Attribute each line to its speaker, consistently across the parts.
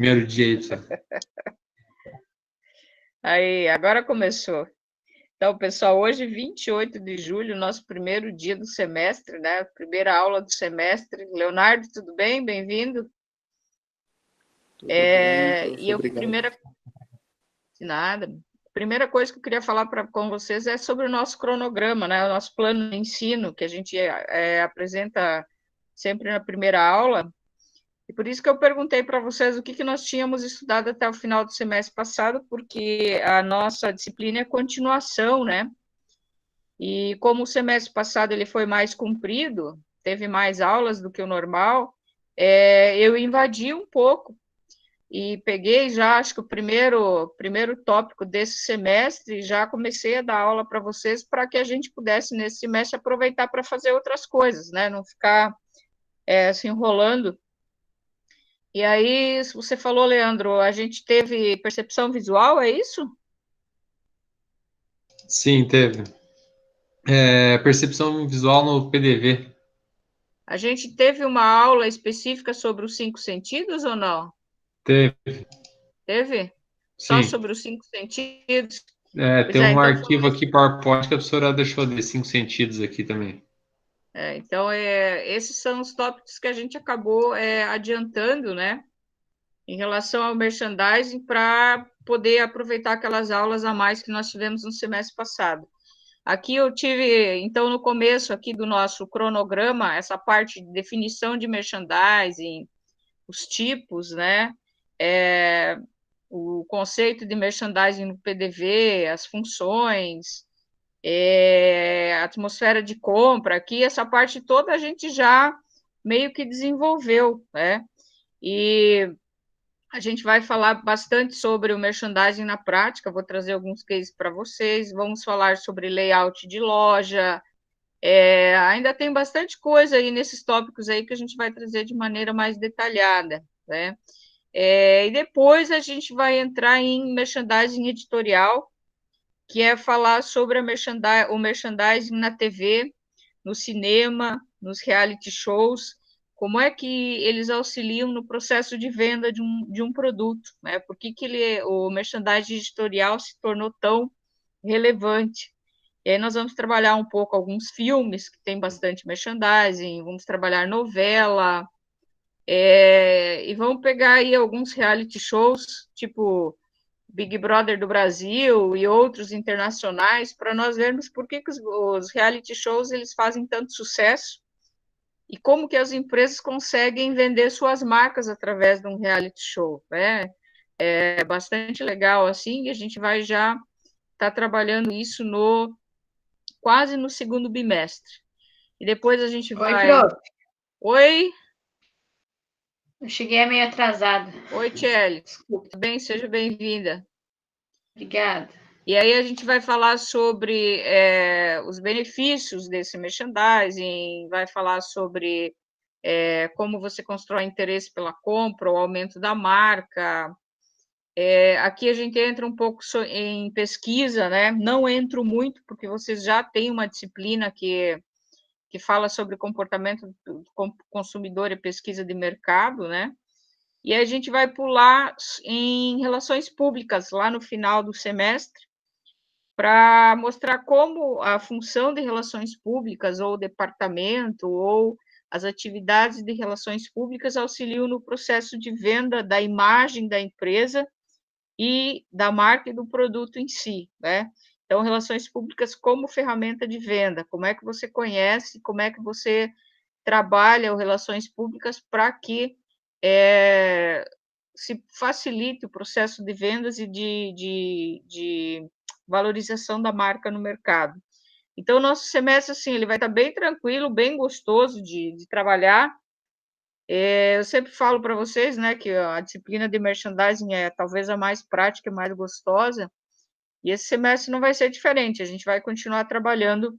Speaker 1: Primeiro dia aí, pessoal.
Speaker 2: Aí, agora começou. Então, pessoal, hoje, 28 de julho, nosso primeiro dia do semestre, né? Primeira aula do semestre. Leonardo, tudo bem? Bem-vindo.
Speaker 3: Tudo bem,
Speaker 2: E eu,
Speaker 3: obrigado.
Speaker 2: de nada. Primeira coisa que eu queria falar com vocês é sobre o nosso cronograma, né? O nosso plano de ensino, que a gente apresenta sempre na primeira aula. E por isso que eu perguntei para vocês o que nós tínhamos estudado até o final do semestre passado, porque a nossa disciplina é continuação, né? E como o semestre passado ele foi mais comprido, teve mais aulas do que o normal, eu invadi um pouco e peguei já, acho que o primeiro tópico desse semestre, já comecei a dar aula para vocês para que a gente pudesse, nesse semestre, aproveitar para fazer outras coisas, né? Não ficar se enrolando. E aí, você falou, Leandro, a gente teve percepção visual, é isso?
Speaker 1: Sim, teve. Percepção visual no PDV.
Speaker 2: A gente teve uma aula específica sobre os 5 sentidos ou não?
Speaker 1: Teve.
Speaker 2: Teve? Só
Speaker 1: Sim.
Speaker 2: sobre os 5 sentidos? Pois
Speaker 1: Tem um
Speaker 2: então
Speaker 1: arquivo aqui, PowerPoint, que a professora deixou de 5 sentidos aqui também.
Speaker 2: então, esses são os tópicos que a gente acabou adiantando, né? Em relação ao merchandising, para poder aproveitar aquelas aulas a mais que nós tivemos no semestre passado. Aqui eu tive, então, no começo aqui do nosso cronograma, essa parte de definição de merchandising, os tipos, né? O conceito de merchandising no PDV, as funções, a atmosfera de compra, aqui essa parte toda a gente já meio que desenvolveu, né? E a gente vai falar bastante sobre o merchandising na prática, vou trazer alguns cases para vocês, vamos falar sobre layout de loja, ainda tem bastante coisa aí nesses tópicos aí que a gente vai trazer de maneira mais detalhada, né? E depois a gente vai entrar em merchandising editorial, que é falar sobre o merchandising na TV, no cinema, nos reality shows, como é que eles auxiliam no processo de venda de um produto, né? Por que o merchandising editorial se tornou tão relevante? E aí nós vamos trabalhar um pouco alguns filmes que tem bastante merchandising, vamos trabalhar novela, e vamos pegar aí alguns reality shows, tipo Big Brother do Brasil e outros internacionais, para nós vermos por que os reality shows eles fazem tanto sucesso e como que as empresas conseguem vender suas marcas através de um reality show, né? É bastante legal assim, e a gente vai já estar trabalhando isso quase no segundo bimestre. E depois a gente vai...
Speaker 4: Oi, prof.
Speaker 2: Oi?
Speaker 4: Eu cheguei meio atrasada.
Speaker 2: Oi, Tchelle. Tudo bem? Seja bem-vinda.
Speaker 4: Obrigada.
Speaker 2: E aí a gente vai falar sobre os benefícios desse merchandising, vai falar sobre como você constrói interesse pela compra, o aumento da marca. Aqui a gente entra um pouco em pesquisa, né? Não entro muito, porque vocês já têm uma disciplina que fala sobre comportamento do consumidor e pesquisa de mercado, né? E a gente vai pular em relações públicas lá no final do semestre, para mostrar como a função de relações públicas, ou o departamento, ou as atividades de relações públicas auxiliam no processo de venda da imagem da empresa e da marca e do produto em si, né? Então, relações públicas como ferramenta de venda, como é que você conhece, como é que você trabalha relações públicas para que se facilite o processo de vendas e de valorização da marca no mercado. Então, o nosso semestre, assim, ele vai estar bem tranquilo, bem gostoso de trabalhar. Eu sempre falo para vocês, né, que a disciplina de merchandising é talvez a mais prática e mais gostosa, e esse semestre não vai ser diferente, a gente vai continuar trabalhando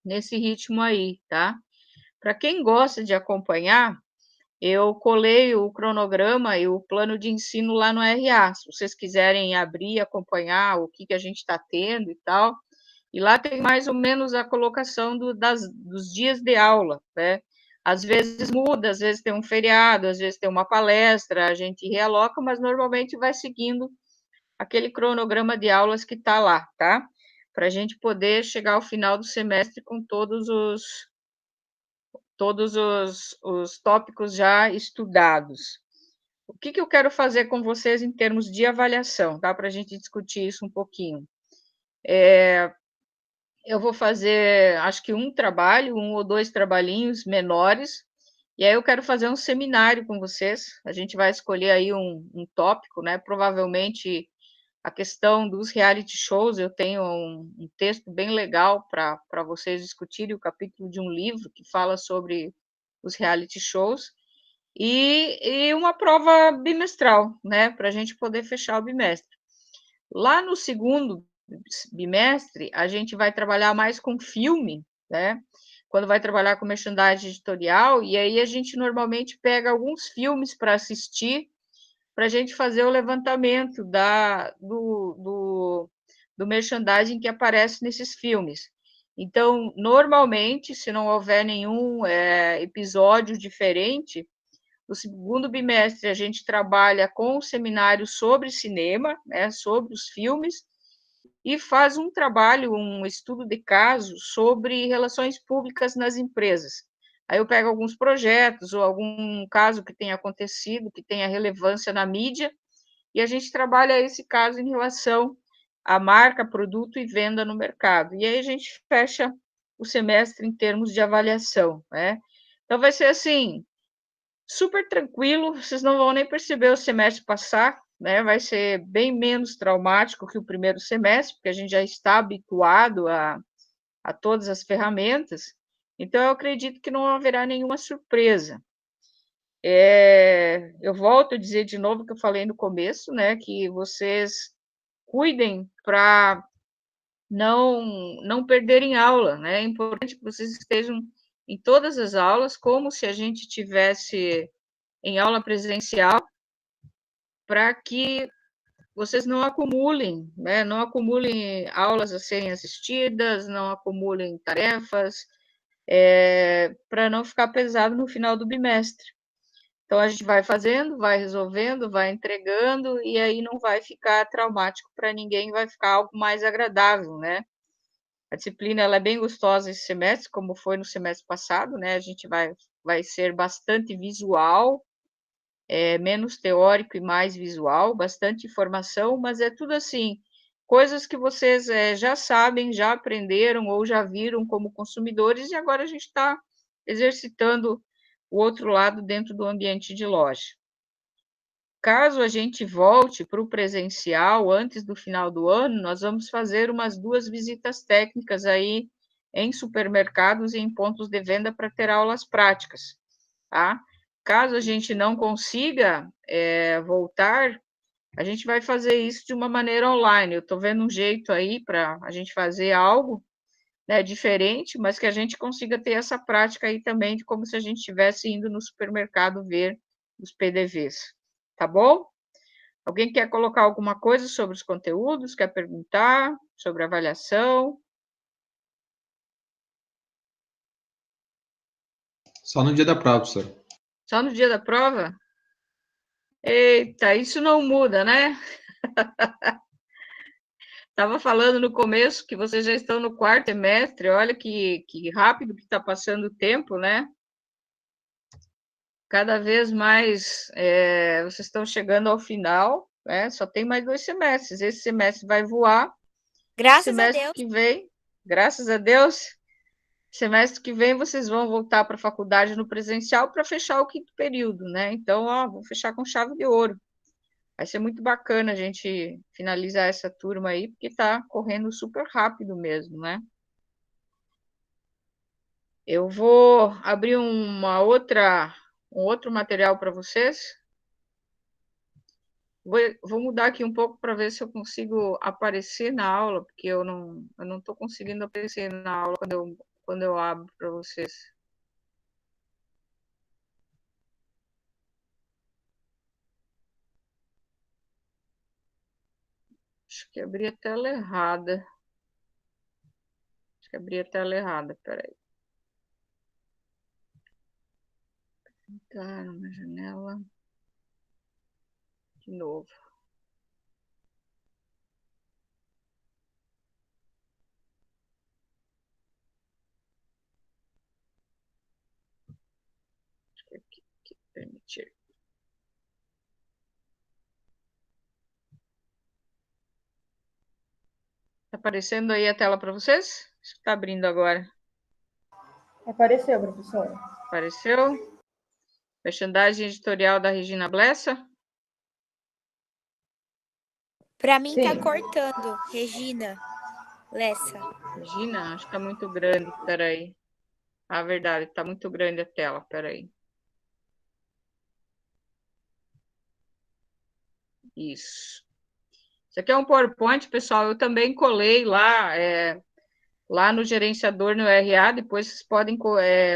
Speaker 2: nesse ritmo aí, tá? Para quem gosta de acompanhar, eu colei o cronograma e o plano de ensino lá no RA, se vocês quiserem abrir e acompanhar o que a gente está tendo e tal, e lá tem mais ou menos a colocação dos dias de aula, né? Às vezes muda, às vezes tem um feriado, às vezes tem uma palestra, a gente realoca, mas normalmente vai seguindo aquele cronograma de aulas que está lá, tá? Para a gente poder chegar ao final do semestre com todos os tópicos já estudados. O que eu quero fazer com vocês em termos de avaliação, tá? Para a gente discutir isso um pouquinho. Eu vou fazer, acho que um trabalho, um ou dois trabalhinhos menores, e aí eu quero fazer um seminário com vocês. A gente vai escolher aí um tópico, né? Provavelmente a questão dos reality shows, eu tenho um texto bem legal para vocês discutirem, o capítulo de um livro que fala sobre os reality shows, e uma prova bimestral, né? Para a gente poder fechar o bimestre. Lá no segundo bimestre, a gente vai trabalhar mais com filme, né? Quando vai trabalhar com merchandising editorial, e aí a gente normalmente pega alguns filmes para assistir, para a gente fazer o levantamento do merchandising que aparece nesses filmes. Então, normalmente, se não houver nenhum episódio diferente, no segundo bimestre, a gente trabalha com um seminário sobre cinema, né, sobre os filmes, e faz um trabalho, um estudo de caso sobre relações públicas nas empresas. Aí eu pego alguns projetos ou algum caso que tenha acontecido, que tenha relevância na mídia, e a gente trabalha esse caso em relação à marca, produto e venda no mercado. E aí a gente fecha o semestre em termos de avaliação, né? Então vai ser assim, super tranquilo, vocês não vão nem perceber o semestre passar, né? Vai ser bem menos traumático que o primeiro semestre, porque a gente já está habituado a todas as ferramentas, então eu acredito que não haverá nenhuma surpresa. Eu volto a dizer de novo o que eu falei no começo, né? Que vocês cuidem para não perderem aula, né? É importante que vocês estejam em todas as aulas, como se a gente tivesse em aula presencial, para que vocês não acumulem, né? Não acumulem aulas a serem assistidas, não acumulem tarefas, para não ficar pesado no final do bimestre. Então, a gente vai fazendo, vai resolvendo, vai entregando, e aí não vai ficar traumático para ninguém, vai ficar algo mais agradável, né? A disciplina ela é bem gostosa esse semestre, como foi no semestre passado, né? A gente vai ser bastante visual, menos teórico e mais visual, bastante informação, mas é tudo assim, coisas que vocês já sabem, já aprenderam ou já viram como consumidores, e agora a gente está exercitando o outro lado dentro do ambiente de loja. Caso a gente volte para o presencial antes do final do ano, nós vamos fazer umas 2 visitas técnicas aí em supermercados e em pontos de venda para ter aulas práticas, tá? Caso a gente não consiga voltar, a gente vai fazer isso de uma maneira online. Eu estou vendo um jeito aí para a gente fazer algo, né, diferente, mas que a gente consiga ter essa prática aí também de como se a gente estivesse indo no supermercado ver os PDVs, tá bom? Alguém quer colocar alguma coisa sobre os conteúdos? Quer perguntar sobre a avaliação?
Speaker 1: Só no dia da prova, professor.
Speaker 2: Só no dia da prova? Eita, isso não muda, né? Estava falando no começo que vocês já estão no quarto semestre, olha que rápido que está passando o tempo, né? Cada vez mais vocês estão chegando ao final, né? Só tem mais 2 semestres. Esse semestre vai voar.
Speaker 5: Graças a
Speaker 2: Semestre
Speaker 5: Deus.
Speaker 2: que vem, graças a Deus, semestre que vem vocês vão voltar para a faculdade no presencial para fechar o 5º período, né? Então, vou fechar com chave de ouro. Vai ser muito bacana a gente finalizar essa turma aí, porque está correndo super rápido mesmo, né? Eu vou abrir um outro material para vocês. Vou mudar aqui um pouco para ver se eu consigo aparecer na aula, porque eu não estou conseguindo aparecer na aula quando eu abro para vocês. Acho que abri a tela errada. Peraí. Tá numa janela. De novo. Aqui, permitir. Tá aparecendo aí a tela para vocês? Está abrindo agora.
Speaker 5: Apareceu, professora.
Speaker 2: Apareceu? Merchandising editorial da Regina Blessa.
Speaker 6: Para mim tá
Speaker 5: Sim.
Speaker 6: cortando, Regina Lessa.
Speaker 2: Regina, acho que tá muito grande. Peraí. Ah, verdade, tá muito grande a tela. Peraí. Isso. Isso aqui é um PowerPoint, pessoal. Eu também colei lá no gerenciador no RA. Depois vocês podem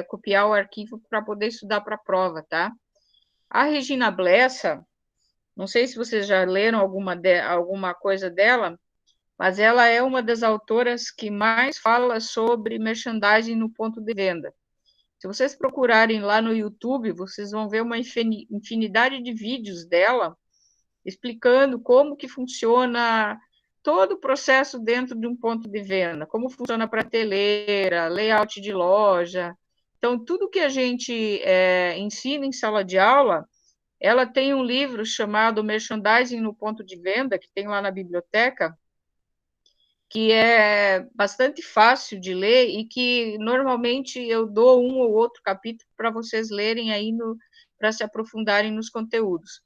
Speaker 2: copiar o arquivo para poder estudar para a prova, tá? A Regina Blessa, não sei se vocês já leram alguma coisa dela, mas ela é uma das autoras que mais fala sobre merchandising no ponto de venda. Se vocês procurarem lá no YouTube, vocês vão ver uma infinidade de vídeos dela explicando como que funciona todo o processo dentro de um ponto de venda, como funciona a prateleira, layout de loja. Então, tudo que a gente ensina em sala de aula, ela tem um livro chamado Merchandising no Ponto de Venda, que tem lá na biblioteca, que é bastante fácil de ler e que normalmente eu dou um ou outro capítulo para vocês lerem aí para se aprofundarem nos conteúdos.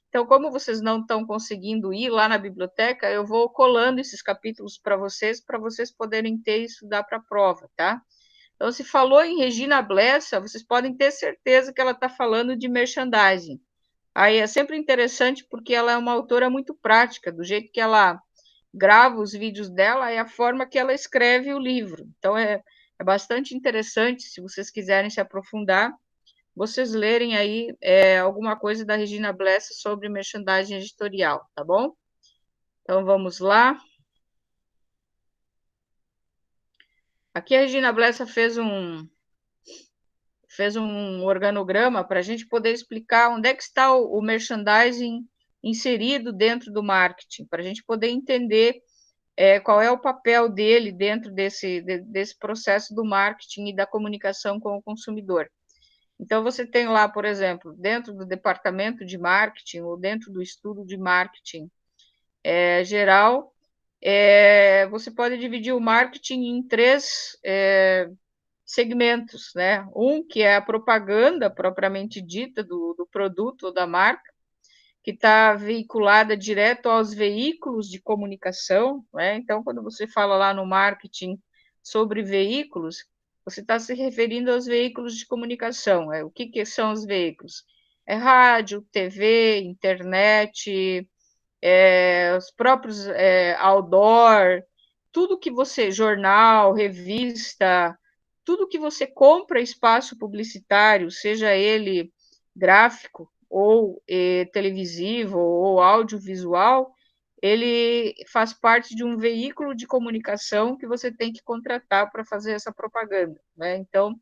Speaker 2: Então, como vocês não estão conseguindo ir lá na biblioteca, eu vou colando esses capítulos para vocês poderem ter e estudar para a prova, tá? Então, se falou em Regina Blessa, vocês podem ter certeza que ela está falando de merchandising. Aí é sempre interessante porque ela é uma autora muito prática, do jeito que ela grava os vídeos dela, é a forma que ela escreve o livro. Então, é bastante interessante, se vocês quiserem se aprofundar, vocês lerem aí alguma coisa da Regina Blessa sobre merchandising editorial, tá bom? Então, vamos lá. Aqui a Regina Blessa fez um organograma para a gente poder explicar onde é que está o merchandising inserido dentro do marketing, para a gente poder entender qual é o papel dele dentro desse processo do marketing e da comunicação com o consumidor. Então, você tem lá, por exemplo, dentro do departamento de marketing ou dentro do estudo de marketing geral, você pode dividir o marketing em 3 segmentos, né? Um que é a propaganda propriamente dita do produto ou da marca, que está veiculada direto aos veículos de comunicação, né? Então, quando você fala lá no marketing sobre veículos, você está se referindo aos veículos de comunicação. O que são os veículos? É rádio, TV, internet, os próprios outdoor, tudo que você, jornal, revista, tudo que você compra espaço publicitário, seja ele gráfico ou televisivo ou audiovisual, ele faz parte de um veículo de comunicação que você tem que contratar para fazer essa propaganda, né? Então,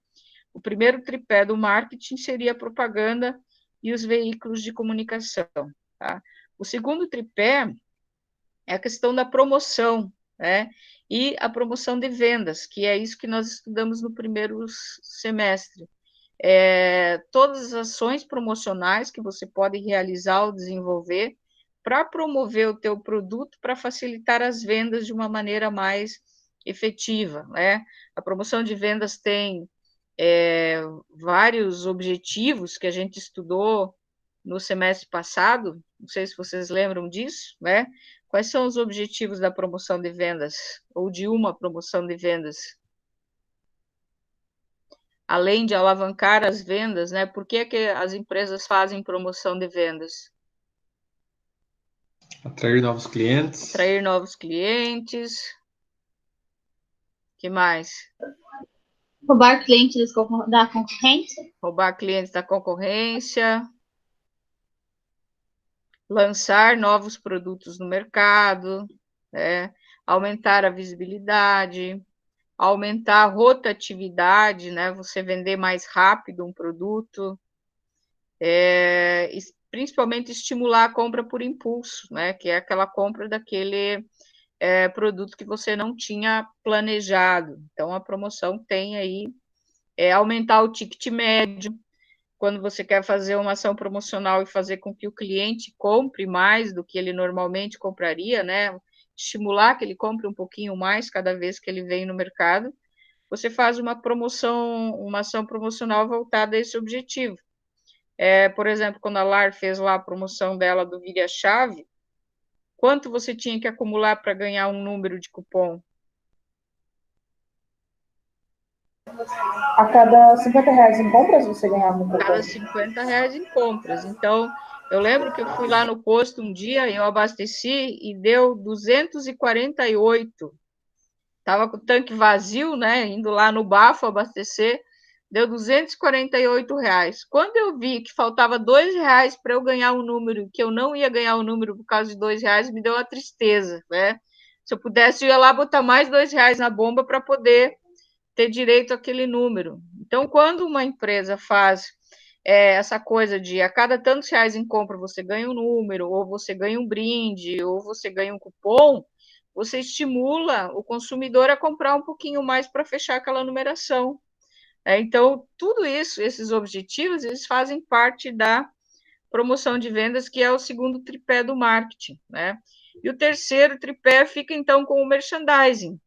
Speaker 2: o primeiro tripé do marketing seria a propaganda e os veículos de comunicação, tá? O segundo tripé é a questão da promoção, né? E a promoção de vendas, que é isso que nós estudamos no primeiro semestre. Todas as ações promocionais que você pode realizar ou desenvolver para promover o teu produto, para facilitar as vendas de uma maneira mais efetiva, né? A promoção de vendas tem vários objetivos que a gente estudou no semestre passado, não sei se vocês lembram disso, né? Quais são os objetivos da promoção de vendas, ou de uma promoção de vendas? Além de alavancar as vendas, né? Por que as empresas fazem promoção de vendas?
Speaker 1: Atrair novos clientes.
Speaker 2: Atrair novos clientes. Que mais?
Speaker 4: Roubar clientes da concorrência.
Speaker 2: Roubar clientes da concorrência. Lançar novos produtos no mercado, né? Aumentar a visibilidade, aumentar a rotatividade, né? Você vender mais rápido um produto. principalmente estimular a compra por impulso, né? Que é aquela compra daquele produto que você não tinha planejado. Então, a promoção tem aí aumentar o ticket médio, quando você quer fazer uma ação promocional e fazer com que o cliente compre mais do que ele normalmente compraria, né? Estimular que ele compre um pouquinho mais cada vez que ele vem no mercado, você faz uma promoção, uma ação promocional voltada a esse objetivo. Por exemplo, quando a LAR fez lá a promoção dela do Vire a Chave, quanto você tinha que acumular para ganhar um número de cupom?
Speaker 5: A cada R$ 50 em compras, você ganhava um cupom.
Speaker 2: Cada R$ 50 em compras. Então, eu lembro que eu fui lá no posto um dia, eu abasteci e deu 248. Estava com o tanque vazio, né? Indo lá no Bafo abastecer, deu R$ 248. Quando eu vi que faltava R$ 2 para eu ganhar um número, que eu não ia ganhar o número por causa de R$ 2, me deu uma tristeza, né? Se eu pudesse, eu ia lá botar mais R$ 2 na bomba para poder ter direito àquele número. Então, quando uma empresa faz essa coisa de a cada tantos reais em compra você ganha um número, ou você ganha um brinde, ou você ganha um cupom, você estimula o consumidor a comprar um pouquinho mais para fechar aquela numeração. Então, tudo isso, esses objetivos, eles fazem parte da promoção de vendas, que é o segundo tripé do marketing, né? E o terceiro tripé fica, então, com o merchandising,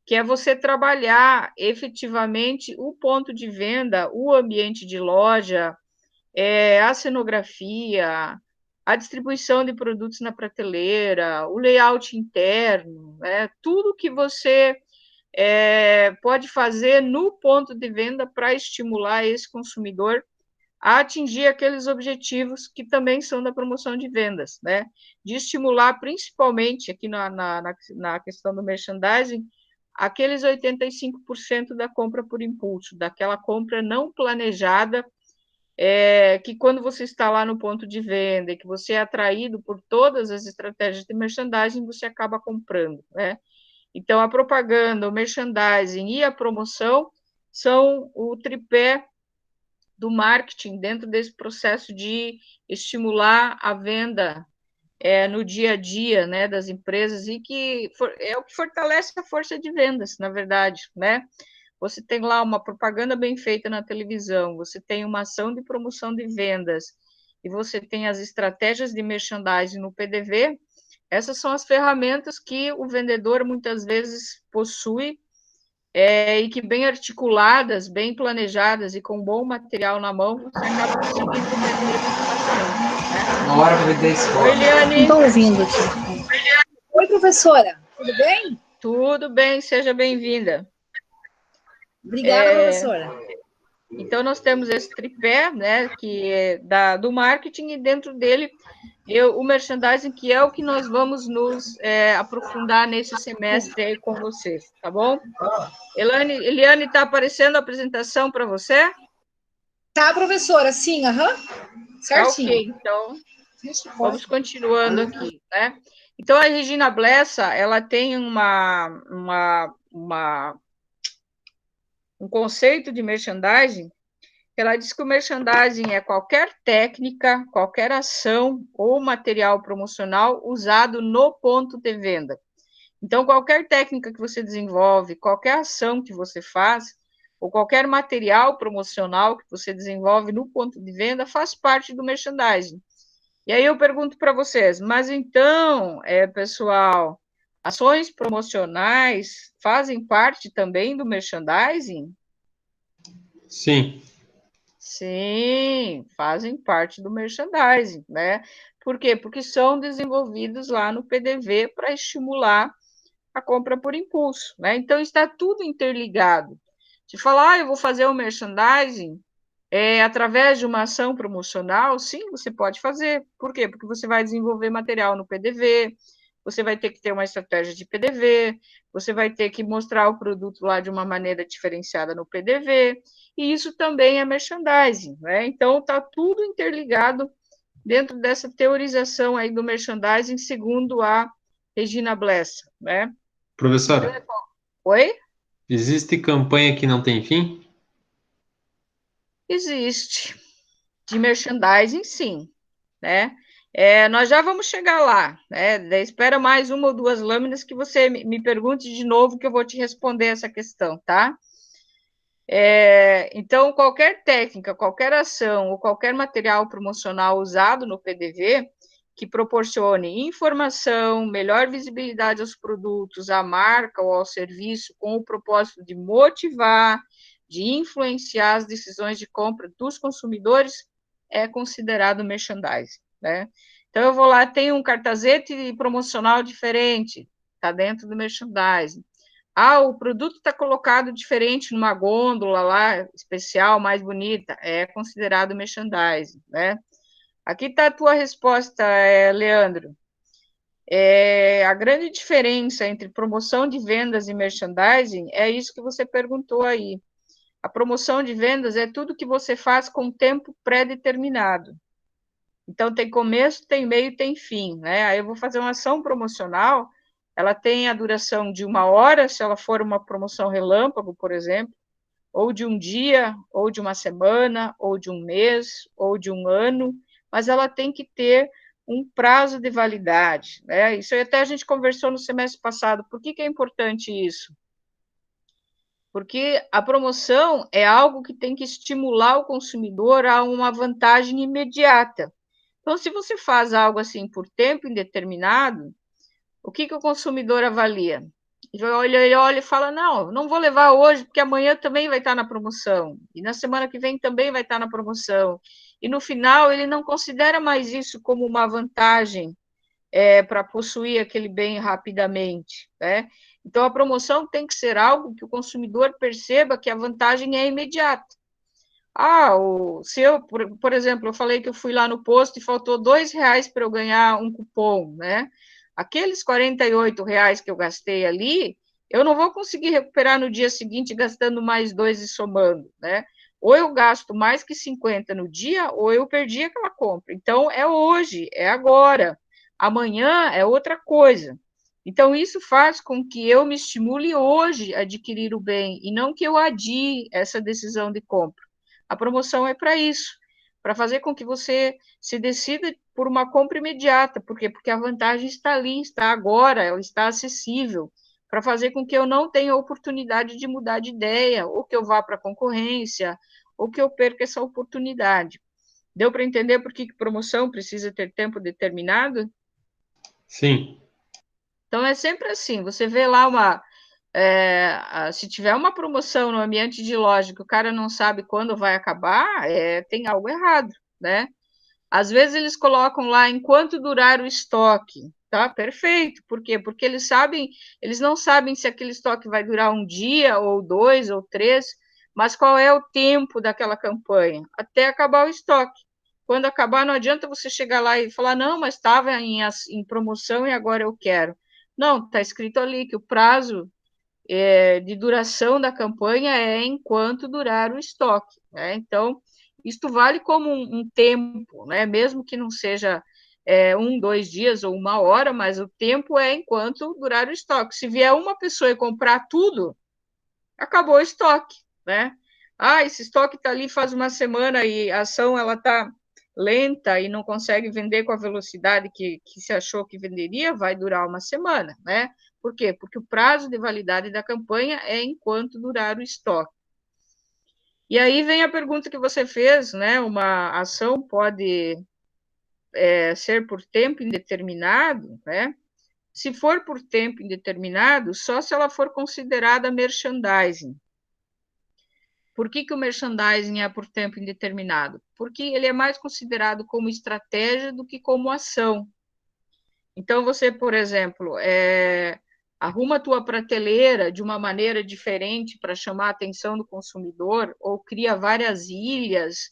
Speaker 2: que é você trabalhar efetivamente o ponto de venda, o ambiente de loja, a cenografia, a distribuição de produtos na prateleira, o layout interno, tudo que você pode fazer no ponto de venda para estimular esse consumidor a atingir aqueles objetivos que também são da promoção de vendas, né? De estimular, principalmente aqui na questão do merchandising, aqueles 85% da compra por impulso, daquela compra não planejada, que quando você está lá no ponto de venda, que você é atraído por todas as estratégias de merchandising, você acaba comprando, né? Então, a propaganda, o merchandising e a promoção são o tripé do marketing dentro desse processo de estimular a venda no dia a dia, né, das empresas, e que é o que fortalece a força de vendas, na verdade, né? Você tem lá uma propaganda bem feita na televisão, você tem uma ação de promoção de vendas, e você tem as estratégias de merchandising no PDV, essas são as ferramentas que o vendedor muitas vezes possui, e que bem articuladas, bem planejadas e com bom material na mão, você acaba conseguindo vender muito facilmente, né?
Speaker 7: Uma hora para vender isso.
Speaker 2: Oi, Eliane.
Speaker 8: Estou ouvindo aqui. Oi, professora. Tudo bem?
Speaker 2: Tudo bem, seja bem-vinda.
Speaker 8: Obrigada, professora.
Speaker 2: Então, nós temos esse tripé, né, que é do marketing, e dentro dele o merchandising, que é o que nós vamos nos aprofundar nesse semestre aí com vocês, tá bom? Eliane, está aparecendo a apresentação para você?
Speaker 8: Tá, professora, sim, certinho.
Speaker 2: Ok, então, vamos continuando aqui, né? Então, a Regina Blessa, ela tem um conceito de merchandising. Ela diz que o merchandising é qualquer técnica, qualquer ação ou material promocional usado no ponto de venda. Então, qualquer técnica que você desenvolve, qualquer ação que você faz, ou qualquer material promocional que você desenvolve no ponto de venda, faz parte do merchandising. E aí eu pergunto para vocês, mas então, pessoal, ações promocionais fazem parte também do merchandising?
Speaker 1: Sim.
Speaker 2: Sim, fazem parte do merchandising, né? Por quê? Porque são desenvolvidos lá no PDV para estimular a compra por impulso, né? Então, está tudo interligado. Se falar, eu vou fazer o merchandising através de uma ação promocional, sim, você pode fazer. Por quê? Porque você vai desenvolver material no PDV, você vai ter que ter uma estratégia de PDV, você vai ter que mostrar o produto lá de uma maneira diferenciada no PDV, e isso também é merchandising, né? Então, está tudo interligado dentro dessa teorização aí do merchandising, segundo a Regina Blessa, né?
Speaker 1: Professora,
Speaker 2: Oi?
Speaker 1: existe campanha que não tem fim?
Speaker 2: Existe. De merchandising, sim, né? Nós já vamos chegar lá, né? Espera mais uma ou duas lâminas que você me pergunte de novo que eu vou te responder essa questão, tá? Então, qualquer técnica, qualquer ação ou qualquer material promocional usado no PDV que proporcione informação, melhor visibilidade aos produtos, à marca ou ao serviço, com o propósito de motivar, de influenciar as decisões de compra dos consumidores, é considerado merchandising, né? Então, eu vou lá, tem um cartazete promocional diferente, está dentro do merchandising. O produto está colocado diferente numa gôndola lá, especial, mais bonita, é considerado merchandising, né? Aqui está a tua resposta, Leandro. A grande diferença entre promoção de vendas e merchandising é isso que você perguntou aí. A promoção de vendas é tudo que você faz com tempo pré-determinado. Então, tem começo, tem meio, tem fim, né? Aí eu vou fazer uma ação promocional, ela tem a duração de 1 hora, se ela for uma promoção relâmpago, por exemplo, ou de um dia, ou de uma semana, ou de um mês, ou de um ano, mas ela tem que ter um prazo de validade, né? Isso até a gente conversou no semestre passado. Por que é importante isso? Porque a promoção é algo que tem que estimular o consumidor a uma vantagem imediata. Então, se você faz algo assim por tempo indeterminado, o que o consumidor avalia? Ele olha e fala, não vou levar hoje, porque amanhã também vai estar na promoção, e na semana que vem também vai estar na promoção. E no final, ele não considera mais isso como uma vantagem para possuir aquele bem rapidamente, né? Então, a promoção tem que ser algo que o consumidor perceba que a vantagem é imediata. Se eu, por exemplo, eu falei que eu fui lá no posto e faltou R$2 para eu ganhar um cupom, né? Aqueles R$48 que eu gastei ali, eu não vou conseguir recuperar no dia seguinte gastando mais 2 e somando, né? Ou eu gasto mais que 50 no dia, ou eu perdi aquela compra. Então, é hoje, é agora. Amanhã é outra coisa. Então, isso faz com que eu me estimule hoje a adquirir o bem, e não que eu adie essa decisão de compra. A promoção é para isso, para fazer com que você se decida por uma compra imediata. Por quê? Porque a vantagem está ali, está agora, ela está acessível, para fazer com que eu não tenha oportunidade de mudar de ideia, ou que eu vá para a concorrência, ou que eu perca essa oportunidade. Deu para entender por que promoção precisa ter tempo determinado?
Speaker 1: Sim.
Speaker 2: Então, é sempre assim, você vê lá se tiver uma promoção no ambiente de loja que o cara não sabe quando vai acabar, tem algo errado, né? Às vezes eles colocam lá enquanto durar o estoque, tá? Perfeito. Por quê? Porque eles não sabem se aquele estoque vai durar um dia, ou 2, ou 3, mas qual é o tempo daquela campanha? Até acabar o estoque. Quando acabar, não adianta você chegar lá e falar, não, mas estava em promoção e agora eu quero. Não, está escrito ali que o prazo de duração da campanha é enquanto durar o estoque, né? Então, isto vale como um tempo, né? Mesmo que não seja 1, 2 dias ou 1 hora, mas o tempo é enquanto durar o estoque. Se vier uma pessoa e comprar tudo, acabou o estoque, né? Esse estoque está ali faz uma semana e a ação ela está lenta e não consegue vender com a velocidade que se achou que venderia, vai durar uma semana, né? Por quê? Porque o prazo de validade da campanha é enquanto durar o estoque. E aí vem a pergunta que você fez, né? Uma ação pode ser por tempo indeterminado, né? Se for por tempo indeterminado, só se ela for considerada merchandising. Por que o merchandising é por tempo indeterminado? Porque ele é mais considerado como estratégia do que como ação. Então, você, por exemplo, arruma a tua prateleira de uma maneira diferente para chamar a atenção do consumidor, ou cria várias ilhas,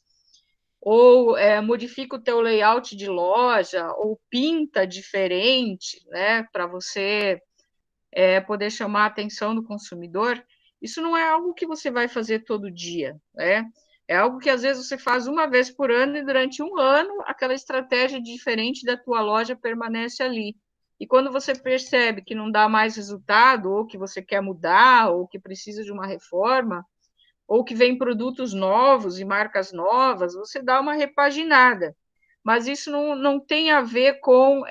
Speaker 2: ou modifica o teu layout de loja, ou pinta diferente, né, para você poder chamar a atenção do consumidor. Isso não é algo que você vai fazer todo dia, né? É algo que às vezes você faz uma vez por ano e durante um ano aquela estratégia diferente da tua loja permanece ali. E quando você percebe que não dá mais resultado, ou que você quer mudar, ou que precisa de uma reforma, ou que vem produtos novos e marcas novas, você dá uma repaginada. Mas isso não tem a ver com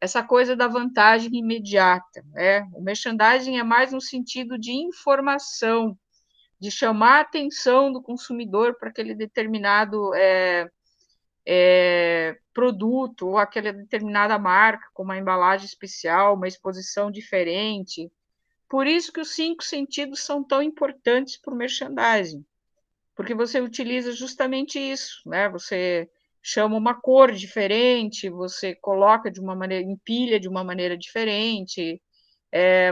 Speaker 2: essa coisa da vantagem imediata. O merchandising é mais no sentido de informação, de chamar a atenção do consumidor para aquele determinado produto, ou aquela determinada marca, com uma embalagem especial, uma exposição diferente. Por isso que os 5 sentidos são tão importantes para o merchandising, porque você utiliza justamente isso, né? Você chama uma cor diferente, você coloca de uma maneira, empilha de uma maneira diferente,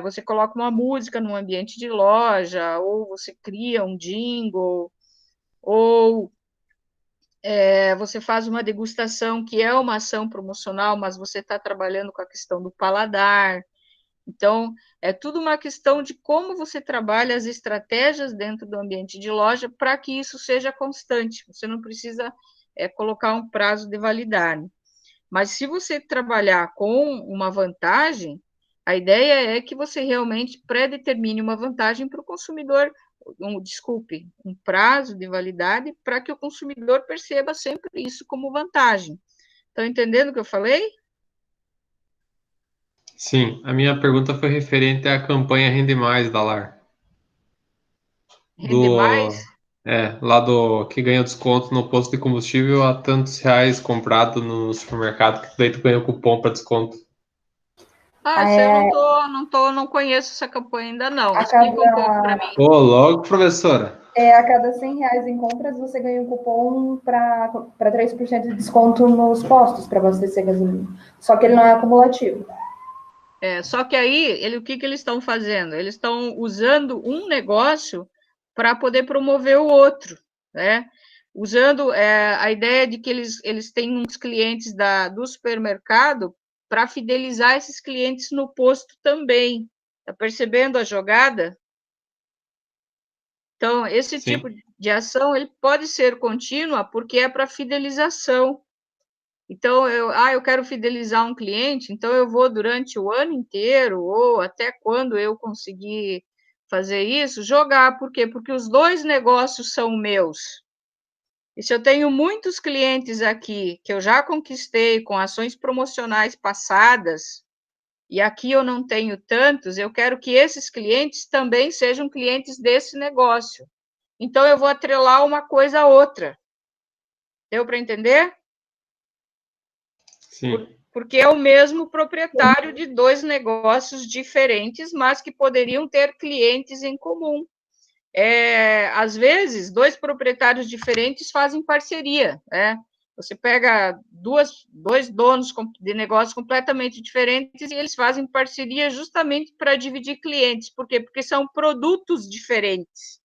Speaker 2: você coloca uma música num ambiente de loja, ou você cria um jingle, ou você faz uma degustação que é uma ação promocional, mas você está trabalhando com a questão do paladar. Então, é tudo uma questão de como você trabalha as estratégias dentro do ambiente de loja para que isso seja constante. Você não precisa colocar um prazo de validade. Mas se você trabalhar com uma vantagem, a ideia é que você realmente predetermine uma vantagem para o consumidor, um prazo de validade para que o consumidor perceba sempre isso como vantagem. Estão entendendo o que eu falei?
Speaker 1: Sim, a minha pergunta foi referente à campanha Rende Mais da LAR.
Speaker 2: Rende mais?
Speaker 1: Lá do que ganha desconto no posto de combustível a tantos reais comprado no supermercado, que daí tu ganha o cupom para desconto.
Speaker 2: Eu não conheço essa campanha ainda não. Explica um pouco para mim.
Speaker 1: Ô, logo, professora.
Speaker 5: A cada R$100 em compras, você ganha um cupom para 3% de desconto nos postos para abastecer gasolina. Só que ele não é acumulativo.
Speaker 2: Só que aí, o que eles estão fazendo? Eles estão usando um negócio para poder promover o outro, né? Usando a ideia de que eles têm uns clientes do supermercado para fidelizar esses clientes no posto também. Está percebendo a jogada? Então, esse
Speaker 1: Sim.
Speaker 2: tipo de ação ele pode ser contínua porque é para fidelização. Então, eu quero fidelizar um cliente, então eu vou durante o ano inteiro, ou até quando eu conseguir fazer isso, jogar. Por quê? Porque os 2 negócios são meus. E se eu tenho muitos clientes aqui que eu já conquistei com ações promocionais passadas, e aqui eu não tenho tantos, eu quero que esses clientes também sejam clientes desse negócio. Então, eu vou atrelar uma coisa a outra. Deu para entender?
Speaker 1: Sim.
Speaker 2: Porque é o mesmo proprietário de 2 negócios diferentes, mas que poderiam ter clientes em comum. Às vezes, 2 proprietários diferentes fazem parceria, né? Você pega dois donos de negócios completamente diferentes e eles fazem parceria justamente para dividir clientes. Por quê? Porque são produtos diferentes.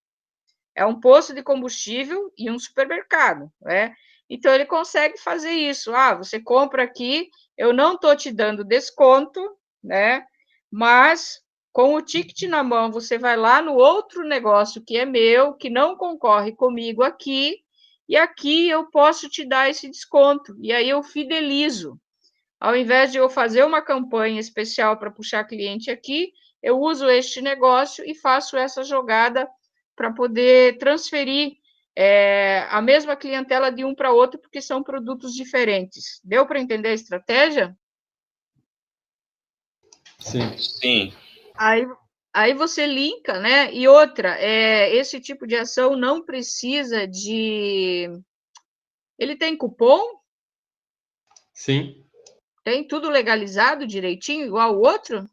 Speaker 2: É um posto de combustível e um supermercado, né? Então, ele consegue fazer isso. Você compra aqui, eu não estou te dando desconto, né? Mas, com o ticket na mão, você vai lá no outro negócio que é meu, que não concorre comigo aqui, e aqui eu posso te dar esse desconto. E aí eu fidelizo. Ao invés de eu fazer uma campanha especial para puxar cliente aqui, eu uso este negócio e faço essa jogada para poder transferir a mesma clientela de um para outro, porque são produtos diferentes. Deu para entender a estratégia?
Speaker 1: Sim.
Speaker 3: Sim.
Speaker 2: Aí você linka, né? E outra, esse tipo de ação não precisa de... Ele tem cupom?
Speaker 1: Sim.
Speaker 2: Tem tudo legalizado direitinho, igual o outro?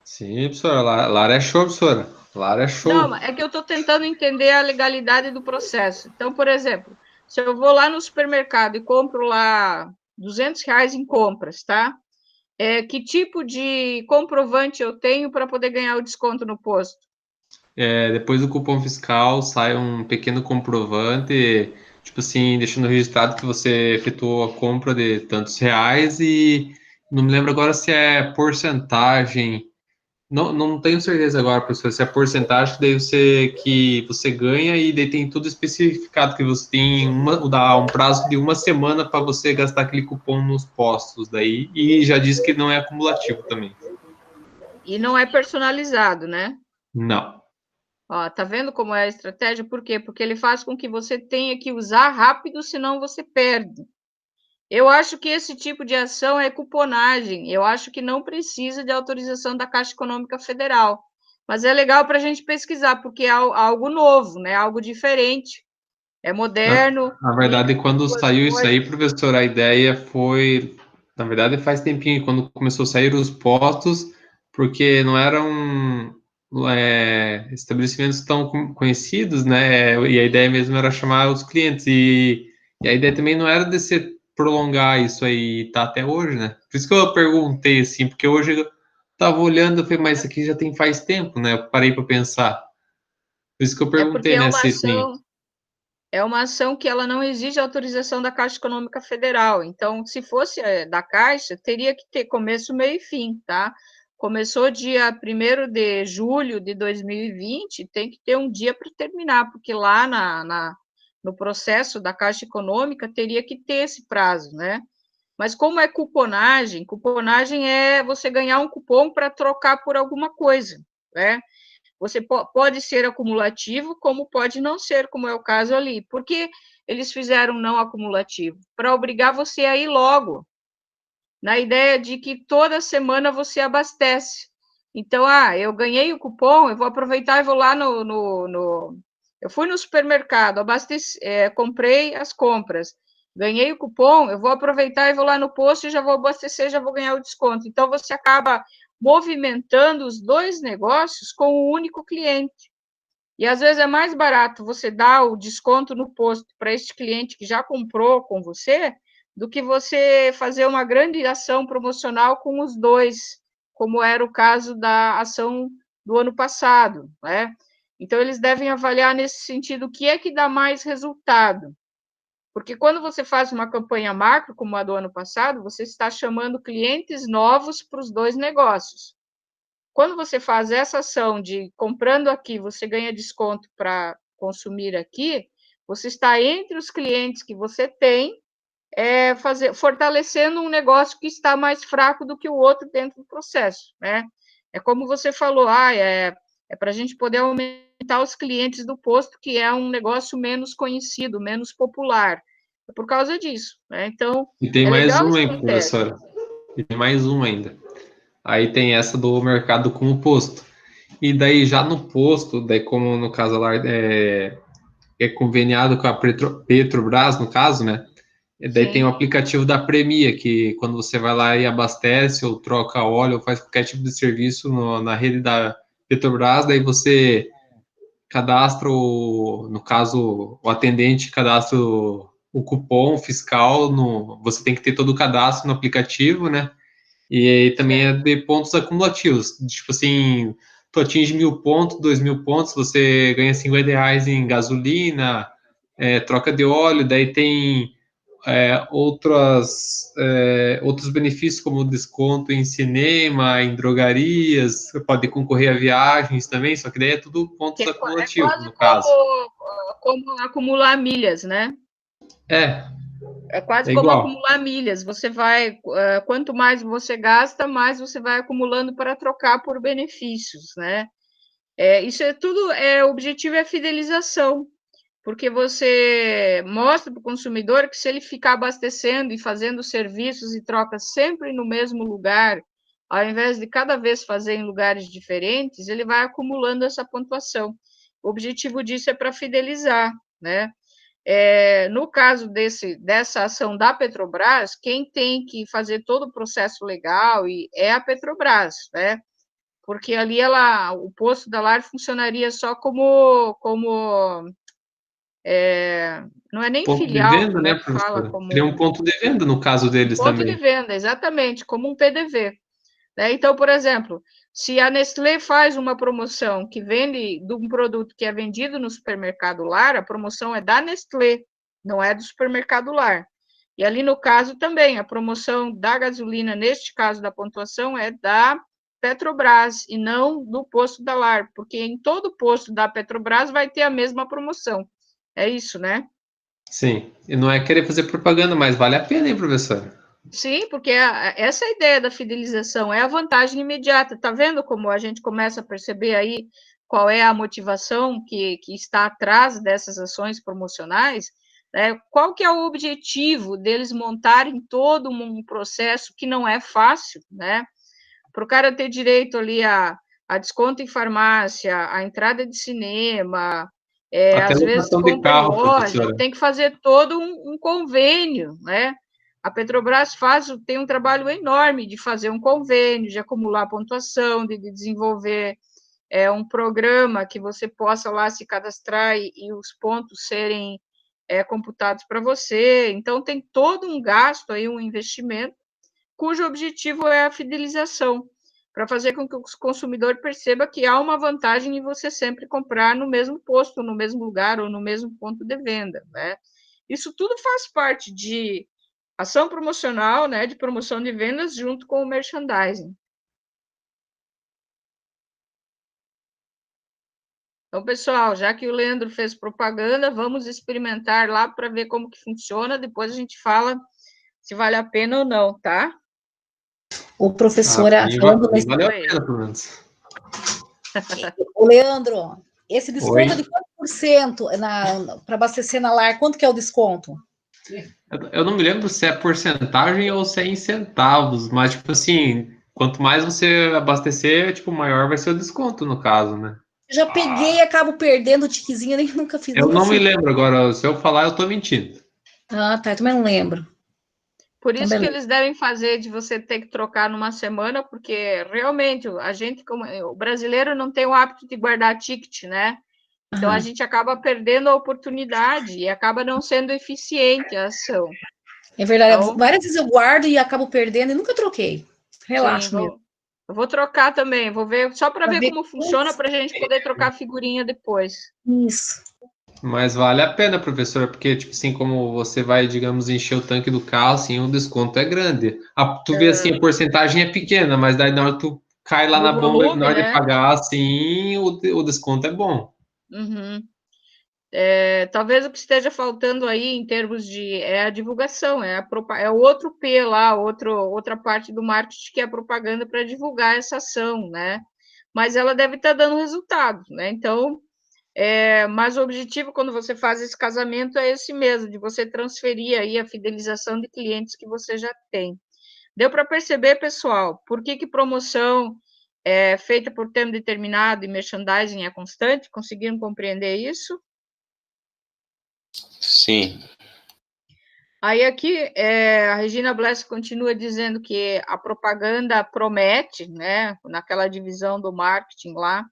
Speaker 1: Sim, professora. Lara é show, professora. Lara é show.
Speaker 2: Não, é que eu estou tentando entender a legalidade do processo. Então, por exemplo, se eu vou lá no supermercado e compro lá R$200 em compras, tá? Que tipo de comprovante eu tenho para poder ganhar o desconto no posto?
Speaker 1: Depois do cupom fiscal, sai um pequeno comprovante, tipo assim, deixando registrado que você efetuou a compra de tantos reais e não me lembro agora se é porcentagem. Não tenho certeza agora, professor, se é porcentagem que você ganha e daí tem tudo especificado que você tem um prazo de 1 semana para você gastar aquele cupom nos postos daí e já diz que não é acumulativo também.
Speaker 2: E não é personalizado, né?
Speaker 1: Não.
Speaker 2: Ó, tá vendo como é a estratégia? Por quê? Porque ele faz com que você tenha que usar rápido, senão você perde. Eu acho que esse tipo de ação é cuponagem. Eu acho que não precisa de autorização da Caixa Econômica Federal. Mas é legal para a gente pesquisar, porque é algo novo, né? Algo diferente. É moderno.
Speaker 1: Na verdade, quando
Speaker 2: duas
Speaker 1: saiu isso
Speaker 2: coisas.
Speaker 1: aí, professor, a ideia foi, na verdade, faz tempinho, quando começou a sair os postos, porque não eram estabelecimentos tão conhecidos, né? E a ideia mesmo era chamar os clientes, e a ideia também não era de se prolongar isso aí, tá até hoje, né? Por isso que eu perguntei, assim, porque hoje eu tava olhando, eu falei, mas isso aqui já tem faz tempo, né? Eu parei para pensar. Por isso que eu
Speaker 2: É porque
Speaker 1: perguntei, né, se tem.
Speaker 2: é uma ação que ela não exige autorização da Caixa Econômica Federal. Então, se fosse da Caixa, teria que ter começo, meio e fim, tá? Começou dia 1º de julho de 2020, tem que ter um dia para terminar, porque lá no processo da Caixa Econômica teria que ter esse prazo, né? Mas como é cuponagem, cuponagem é você ganhar um cupom para trocar por alguma coisa, né? Você pode ser acumulativo, como pode não ser, como é o caso ali. Por que eles fizeram não acumulativo? Para obrigar você a ir logo, na ideia de que toda semana você abastece. Então, eu ganhei o cupom, eu vou aproveitar e vou lá eu fui no supermercado, comprei as compras, ganhei o cupom, eu vou aproveitar e vou lá no posto e já vou abastecer, já vou ganhar o desconto. Então, você acaba movimentando os dois negócios com um único cliente. E às vezes é mais barato você dar o desconto no posto para este cliente que já comprou com você, do que você fazer uma grande ação promocional com os dois, como era o caso da ação do ano passado, né? Então, eles devem avaliar nesse sentido o que é que dá mais resultado. Porque quando você faz uma campanha macro, como a do ano passado, você está chamando clientes novos para os dois negócios. Quando você faz essa ação de comprando aqui, você ganha desconto para consumir aqui, você está entre os clientes que você tem, fortalecendo um negócio que está mais fraco do que o outro dentro do processo, né? É como você falou, é para a gente poder aumentar os clientes do posto, que é um negócio menos conhecido, menos popular. É por causa disso, né? Então,
Speaker 1: E tem
Speaker 2: é
Speaker 1: mais
Speaker 2: legal a
Speaker 1: um, hein,
Speaker 2: estratégia.
Speaker 1: professora? E tem mais um ainda. Aí tem essa do mercado com o posto. E daí já no posto, daí como no caso lá é conveniado com a Petrobras, no caso, né? E daí tem o
Speaker 2: Sim.
Speaker 1: aplicativo da Premia, que quando você vai lá e abastece ou troca óleo ou faz qualquer tipo de serviço na rede da Petrobras, daí você cadastra, no caso, o atendente cadastra o cupom fiscal, você tem que ter todo o cadastro no aplicativo, né? E aí também é de pontos acumulativos. Tipo assim, tu atinge 1.000 pontos, 2.000 pontos, você ganha R$ 50 em gasolina, troca de óleo, daí tem outros benefícios como desconto em cinema, em drogarias, você pode concorrer a viagens também, só que daí é tudo pontos
Speaker 2: É
Speaker 1: acumulativos,
Speaker 2: quase
Speaker 1: no caso.
Speaker 2: como acumular milhas, né?
Speaker 1: É,
Speaker 2: É quase
Speaker 1: é
Speaker 2: como
Speaker 1: igual.
Speaker 2: acumular milhas. Você vai, quanto mais você gasta, mais você vai acumulando para trocar por benefícios, né? Isso é tudo, o objetivo é a fidelização, porque você mostra para o consumidor que se ele ficar abastecendo e fazendo serviços e trocas sempre no mesmo lugar, ao invés de cada vez fazer em lugares diferentes, ele vai acumulando essa pontuação. O objetivo disso é para fidelizar, né? No caso dessa ação da Petrobras, quem tem que fazer todo o processo legal é a Petrobras, né? Porque ali o posto da LAR funcionaria só não é nem
Speaker 1: Ponto de
Speaker 2: filial,
Speaker 1: venda,
Speaker 2: como é
Speaker 1: né,
Speaker 2: que fala,
Speaker 1: professora? Seria um ponto de venda no caso
Speaker 2: um
Speaker 1: deles
Speaker 2: ponto de
Speaker 1: também.
Speaker 2: venda, exatamente, como um PDV. Né? Então, por exemplo, se a Nestlé faz uma promoção que vende de um produto que é vendido no supermercado Lar, a promoção é da Nestlé, não é do supermercado Lar. E ali no caso também, a promoção da gasolina, neste caso da pontuação, é da Petrobras e não do posto da Lar, porque em todo posto da Petrobras vai ter a mesma promoção. É isso, né?
Speaker 1: Sim, e não é querer fazer propaganda, mas vale a pena, hein, professora?
Speaker 2: Sim, porque essa é a ideia da fidelização, é a vantagem imediata. Tá vendo como a gente começa a perceber aí qual é a motivação que está atrás dessas ações promocionais, né? Qual que é o objetivo deles montarem todo um processo que não é fácil, né? Para o cara ter direito ali a desconto em farmácia, a entrada de cinema,
Speaker 1: Até
Speaker 2: às vezes
Speaker 1: locação de
Speaker 2: compra em
Speaker 1: carro,
Speaker 2: loja,
Speaker 1: professora.
Speaker 2: tem que fazer todo um convênio, né? A Petrobras tem um trabalho enorme de fazer um convênio, de acumular pontuação, de desenvolver um programa que você possa lá se cadastrar e os pontos serem computados para você. Então, tem todo um gasto aí, um investimento, cujo objetivo é a fidelização, para fazer com que o consumidor perceba que há uma vantagem em você sempre comprar no mesmo posto, no mesmo lugar ou no mesmo ponto de venda, né? Isso tudo faz parte de ação promocional, né, de promoção de vendas junto com o merchandising. Então, pessoal, já que o Leandro fez propaganda, vamos experimentar lá para ver como que funciona, depois a gente fala se vale a pena ou não, tá?
Speaker 8: Ô, professora, falando nesse...
Speaker 1: Valeu a pena, pelo menos.
Speaker 8: Ô, Leandro, esse desconto
Speaker 1: Oi.
Speaker 8: de quanto por cento para abastecer na LAR, quanto que é o desconto?
Speaker 1: Eu não me lembro se é porcentagem ou se é em centavos, mas, tipo assim, quanto mais você abastecer, tipo, maior vai ser o desconto, no caso, né?
Speaker 8: Já peguei e acabo perdendo o tiquezinho, nem nunca fiz.
Speaker 1: Eu
Speaker 8: Nunca
Speaker 1: não me
Speaker 8: fui.
Speaker 1: lembro agora, se eu falar, eu tô mentindo.
Speaker 8: Ah, tá, eu também não lembro.
Speaker 2: Por
Speaker 8: Então,
Speaker 2: isso que
Speaker 8: beleza.
Speaker 2: eles devem fazer de você ter que trocar numa semana, porque realmente a gente, como o brasileiro, não tem o hábito de guardar ticket, né? Então a
Speaker 8: Aham.
Speaker 2: gente acaba perdendo a oportunidade e acaba não sendo eficiente a ação.
Speaker 8: É verdade,
Speaker 2: Então,
Speaker 8: várias vezes eu guardo e acabo perdendo e nunca troquei.
Speaker 2: sim,
Speaker 8: Relaxo mesmo.
Speaker 2: eu vou trocar também, vou ver só para
Speaker 8: Pra
Speaker 2: ver
Speaker 8: ver
Speaker 2: como funciona,
Speaker 8: quantos-
Speaker 2: para a gente poder trocar figurinha depois.
Speaker 8: Isso.
Speaker 1: Mas vale a pena, professora, porque, tipo assim, como você vai, digamos, encher o tanque do carro, assim, o desconto é grande. Tu vê, assim, a porcentagem é pequena, mas daí na hora que tu cai lá
Speaker 2: No
Speaker 1: na bomba, na
Speaker 2: volume,
Speaker 1: hora de
Speaker 2: né?
Speaker 1: pagar, assim, o desconto é bom.
Speaker 2: Uhum. Talvez o que esteja faltando aí em termos de a divulgação, é o outro P lá, outra parte do marketing que é a propaganda para divulgar essa ação, né? Mas ela deve estar dando resultado, né? Então, mas o objetivo quando você faz esse casamento é esse mesmo, de você transferir aí a fidelização de clientes que você já tem. Deu para perceber, pessoal, por que promoção é feita por termo determinado e merchandising é constante? Conseguiram compreender isso?
Speaker 3: Sim.
Speaker 2: Aí aqui a Regina Bless continua dizendo que a propaganda promete, né? Naquela divisão do marketing lá,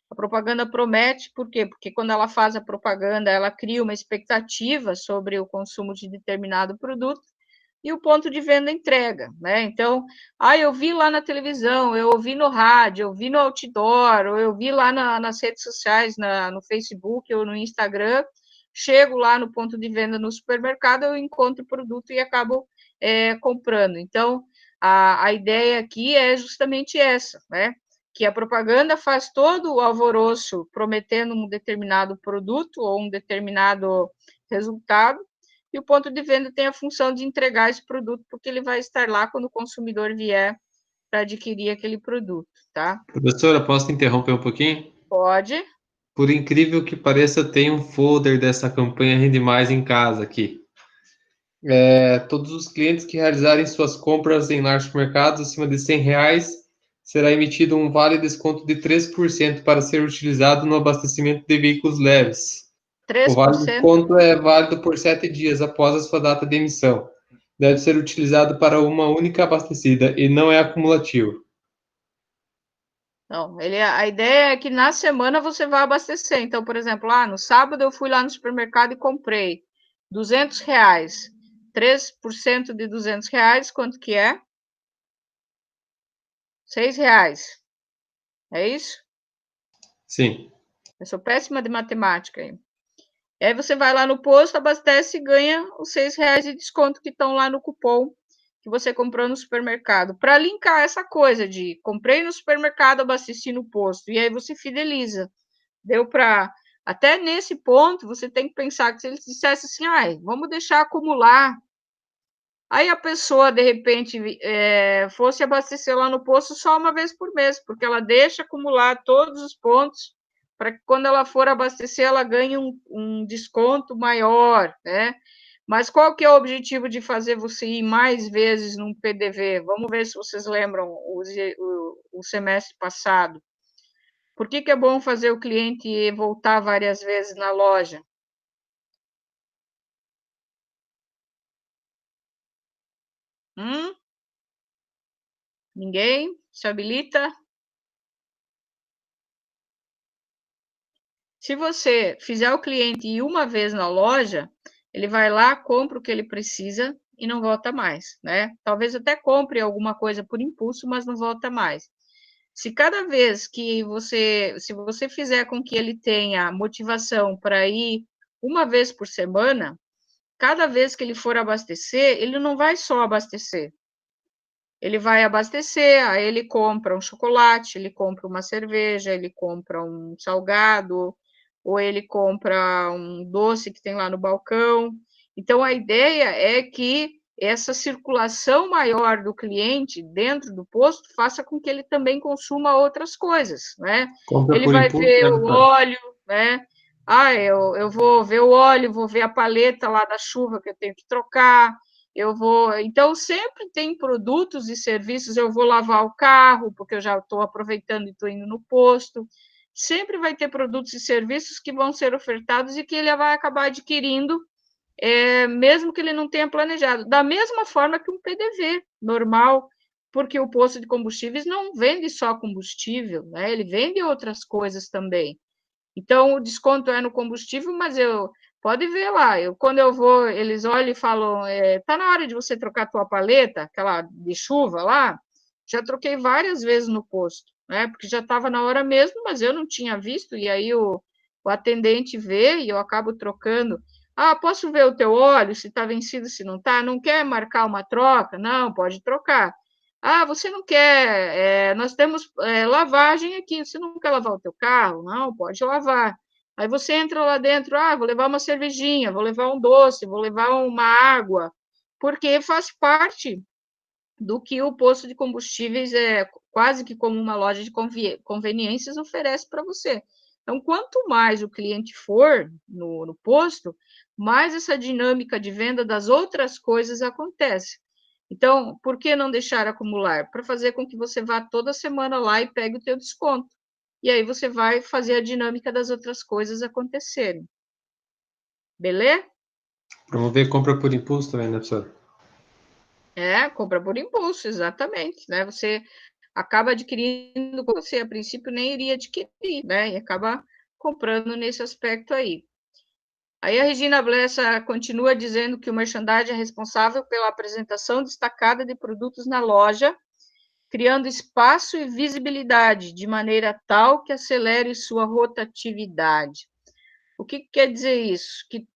Speaker 2: a propaganda promete, por quê? Porque quando ela faz a propaganda, ela cria uma expectativa sobre o consumo de determinado produto e o ponto de venda entrega, né? Então, eu vi lá na televisão, eu ouvi no rádio, eu vi no outdoor, ou eu vi lá nas redes sociais, no Facebook ou no Instagram, chego lá no ponto de venda no supermercado, eu encontro o produto e acabo comprando. Então, a ideia aqui é justamente essa, né? Que a propaganda faz todo o alvoroço prometendo um determinado produto ou um determinado resultado, e o ponto de venda tem a função de entregar esse produto, porque ele vai estar lá quando o consumidor vier para adquirir aquele produto, tá?
Speaker 1: Professora, posso interromper um pouquinho?
Speaker 2: Pode.
Speaker 1: Por incrível que pareça, tem um folder dessa campanha Rende Mais em casa aqui. Todos os clientes que realizarem suas compras em lar supermercados acima de R$ 100 será emitido um vale desconto de 3% para ser utilizado no abastecimento de veículos leves. O vale
Speaker 2: 3%.
Speaker 1: desconto é válido por 7 dias após a sua data de emissão. Deve ser utilizado para uma única abastecida e não é acumulativo.
Speaker 2: Não, a ideia é que na semana você vai abastecer. Então, por exemplo, no sábado eu fui lá no supermercado e comprei R$ 200. 3% de R$ 200, quanto que é? R$ 6. É isso?
Speaker 1: Sim.
Speaker 2: Eu sou péssima de matemática. Aí você vai lá no posto, abastece e ganha os R$ 6 de desconto que estão lá no cupom que você comprou no supermercado. Para linkar essa coisa de comprei no supermercado, abasteci no posto, e aí você fideliza. Deu para... Até nesse ponto, você tem que pensar que se eles dissessem assim, vamos deixar acumular. Aí a pessoa, de repente, fosse abastecer lá no posto só uma vez por mês, porque ela deixa acumular todos os pontos para que quando ela for abastecer, ela ganhe um desconto maior, né? Mas qual que é o objetivo de fazer você ir mais vezes num PDV? Vamos ver se vocês lembram o semestre passado. Por que é bom fazer o cliente voltar várias vezes na loja? Ninguém? Se habilita? Se você fizer o cliente ir uma vez na loja, ele vai lá, compra o que ele precisa e não volta mais, né? Talvez até compre alguma coisa por impulso, mas não volta mais. Se cada vez que se você fizer com que ele tenha motivação para ir uma vez por semana, cada vez que ele for abastecer, ele não vai só abastecer. Ele vai abastecer, aí ele compra um chocolate, ele compra uma cerveja, ele compra um salgado, ou ele compra um doce que tem lá no balcão. Então, a ideia é que essa circulação maior do cliente dentro do posto faça com que ele também consuma outras coisas, né?
Speaker 1: Compra
Speaker 2: Ele
Speaker 1: por
Speaker 2: vai
Speaker 1: impulso,
Speaker 2: ver
Speaker 1: né,
Speaker 2: o
Speaker 1: doutora?
Speaker 2: óleo, né? Eu vou ver o óleo, vou ver a paleta lá da chuva que eu tenho que trocar, então sempre tem produtos e serviços, eu vou lavar o carro, porque eu já estou aproveitando e estou indo no posto, sempre vai ter produtos e serviços que vão ser ofertados e que ele vai acabar adquirindo, mesmo que ele não tenha planejado, da mesma forma que um PDV normal, porque o posto de combustíveis não vende só combustível, né? Ele vende outras coisas também. Então, o desconto é no combustível, mas pode ver lá, quando eu vou, eles olham e falam, tá na hora de você trocar a tua paleta, aquela de chuva lá, já troquei várias vezes no posto, né, porque já estava na hora mesmo, mas eu não tinha visto, e aí o atendente vê e eu acabo trocando. Posso ver o teu óleo, se está vencido, se não está? Não quer marcar uma troca? Não, pode trocar. Você não quer, nós temos lavagem aqui, você não quer lavar o teu carro? Não, pode lavar. Aí você entra lá dentro, vou levar uma cervejinha, vou levar um doce, vou levar uma água, porque faz parte do que o posto de combustíveis quase que como uma loja de conveniências oferece para você. Então, quanto mais o cliente for no posto, mais essa dinâmica de venda das outras coisas acontece. Então, por que não deixar acumular? Para fazer com que você vá toda semana lá e pegue o teu desconto. E aí você vai fazer a dinâmica das outras coisas acontecerem. Beleza?
Speaker 1: Promover compra por impulso também, né, professor?
Speaker 2: Compra por impulso, exatamente, né? Você acaba adquirindo que você, a princípio, nem iria adquirir, né? E acaba comprando nesse aspecto aí. Aí a Regina Blessa continua dizendo que o merchandising é responsável pela apresentação destacada de produtos na loja, criando espaço e visibilidade de maneira tal que acelere sua rotatividade. O que quer dizer isso? Que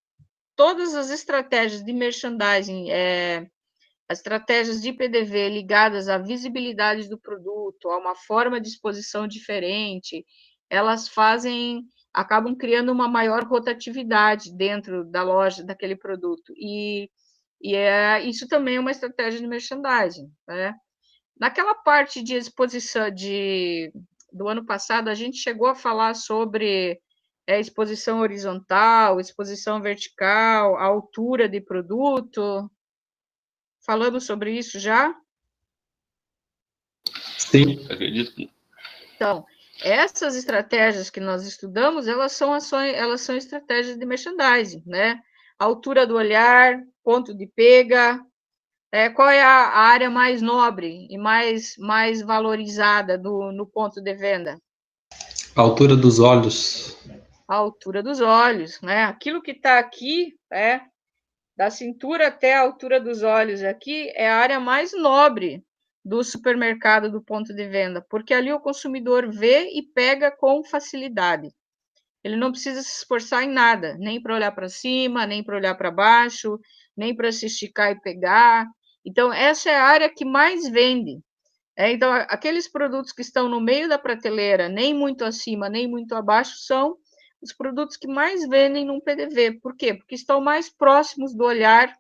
Speaker 2: todas as estratégias de merchandising, as estratégias de PDV ligadas à visibilidade do produto, a uma forma de exposição diferente, elas acabam criando uma maior rotatividade dentro da loja daquele produto. E isso também é uma estratégia de merchandising, né? Naquela parte de exposição do ano passado, a gente chegou a falar sobre exposição horizontal, exposição vertical, a altura de produto. Falamos sobre isso já?
Speaker 1: Sim.
Speaker 3: Acredito que
Speaker 2: Então, essas estratégias que nós estudamos, elas são estratégias de merchandising, né? Altura do olhar, ponto de pega, qual é a área mais nobre e mais valorizada no ponto de venda?
Speaker 1: A altura dos olhos.
Speaker 2: A altura dos olhos, né? Aquilo que está aqui, da cintura até a altura dos olhos aqui, é a área mais nobre do supermercado, do ponto de venda, porque ali o consumidor vê e pega com facilidade. Ele não precisa se esforçar em nada, nem para olhar para cima, nem para olhar para baixo, nem para se esticar e pegar. Então, essa é a área que mais vende. Então, aqueles produtos que estão no meio da prateleira, nem muito acima, nem muito abaixo, são os produtos que mais vendem num PDV. Por quê? Porque estão mais próximos do olhar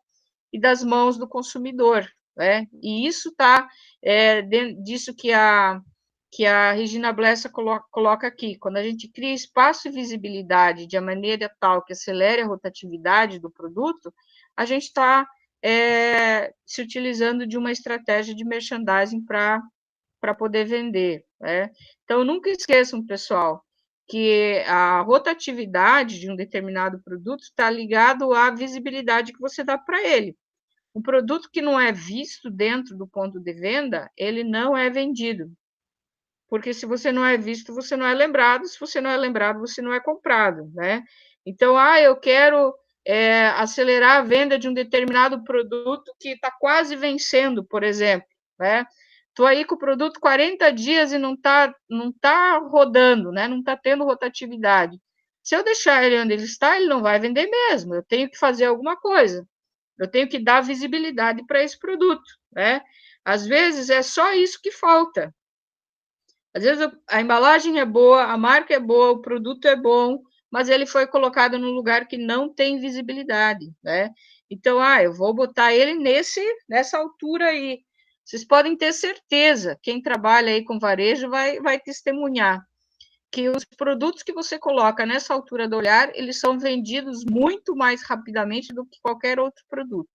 Speaker 2: e das mãos do consumidor, né? E isso está disso que que a Regina Blessa coloca aqui. Quando a gente cria espaço e visibilidade de maneira tal que acelere a rotatividade do produto, a gente está se utilizando de uma estratégia de merchandising para poder vender, né? Então, nunca esqueçam, pessoal, que a rotatividade de um determinado produto está ligado à visibilidade que você dá para ele. Um produto que não é visto dentro do ponto de venda, ele não é vendido. Porque se você não é visto, você não é lembrado, se você não é lembrado, você não é comprado, né? Então, eu quero acelerar a venda de um determinado produto que está quase vencendo, por exemplo, né? Estou aí com o produto 40 dias e não tá rodando, né? Não está tendo rotatividade. Se eu deixar ele onde ele está, ele não vai vender mesmo. Eu tenho que fazer alguma coisa. Eu tenho que dar visibilidade para esse produto, né? Às vezes é só isso que falta. Às vezes a embalagem é boa, a marca é boa, o produto é bom, mas ele foi colocado num lugar que não tem visibilidade, né? Então, eu vou botar ele nessa altura aí. Vocês podem ter certeza, quem trabalha aí com varejo vai testemunhar que os produtos que você coloca nessa altura do olhar, eles são vendidos muito mais rapidamente do que qualquer outro produto.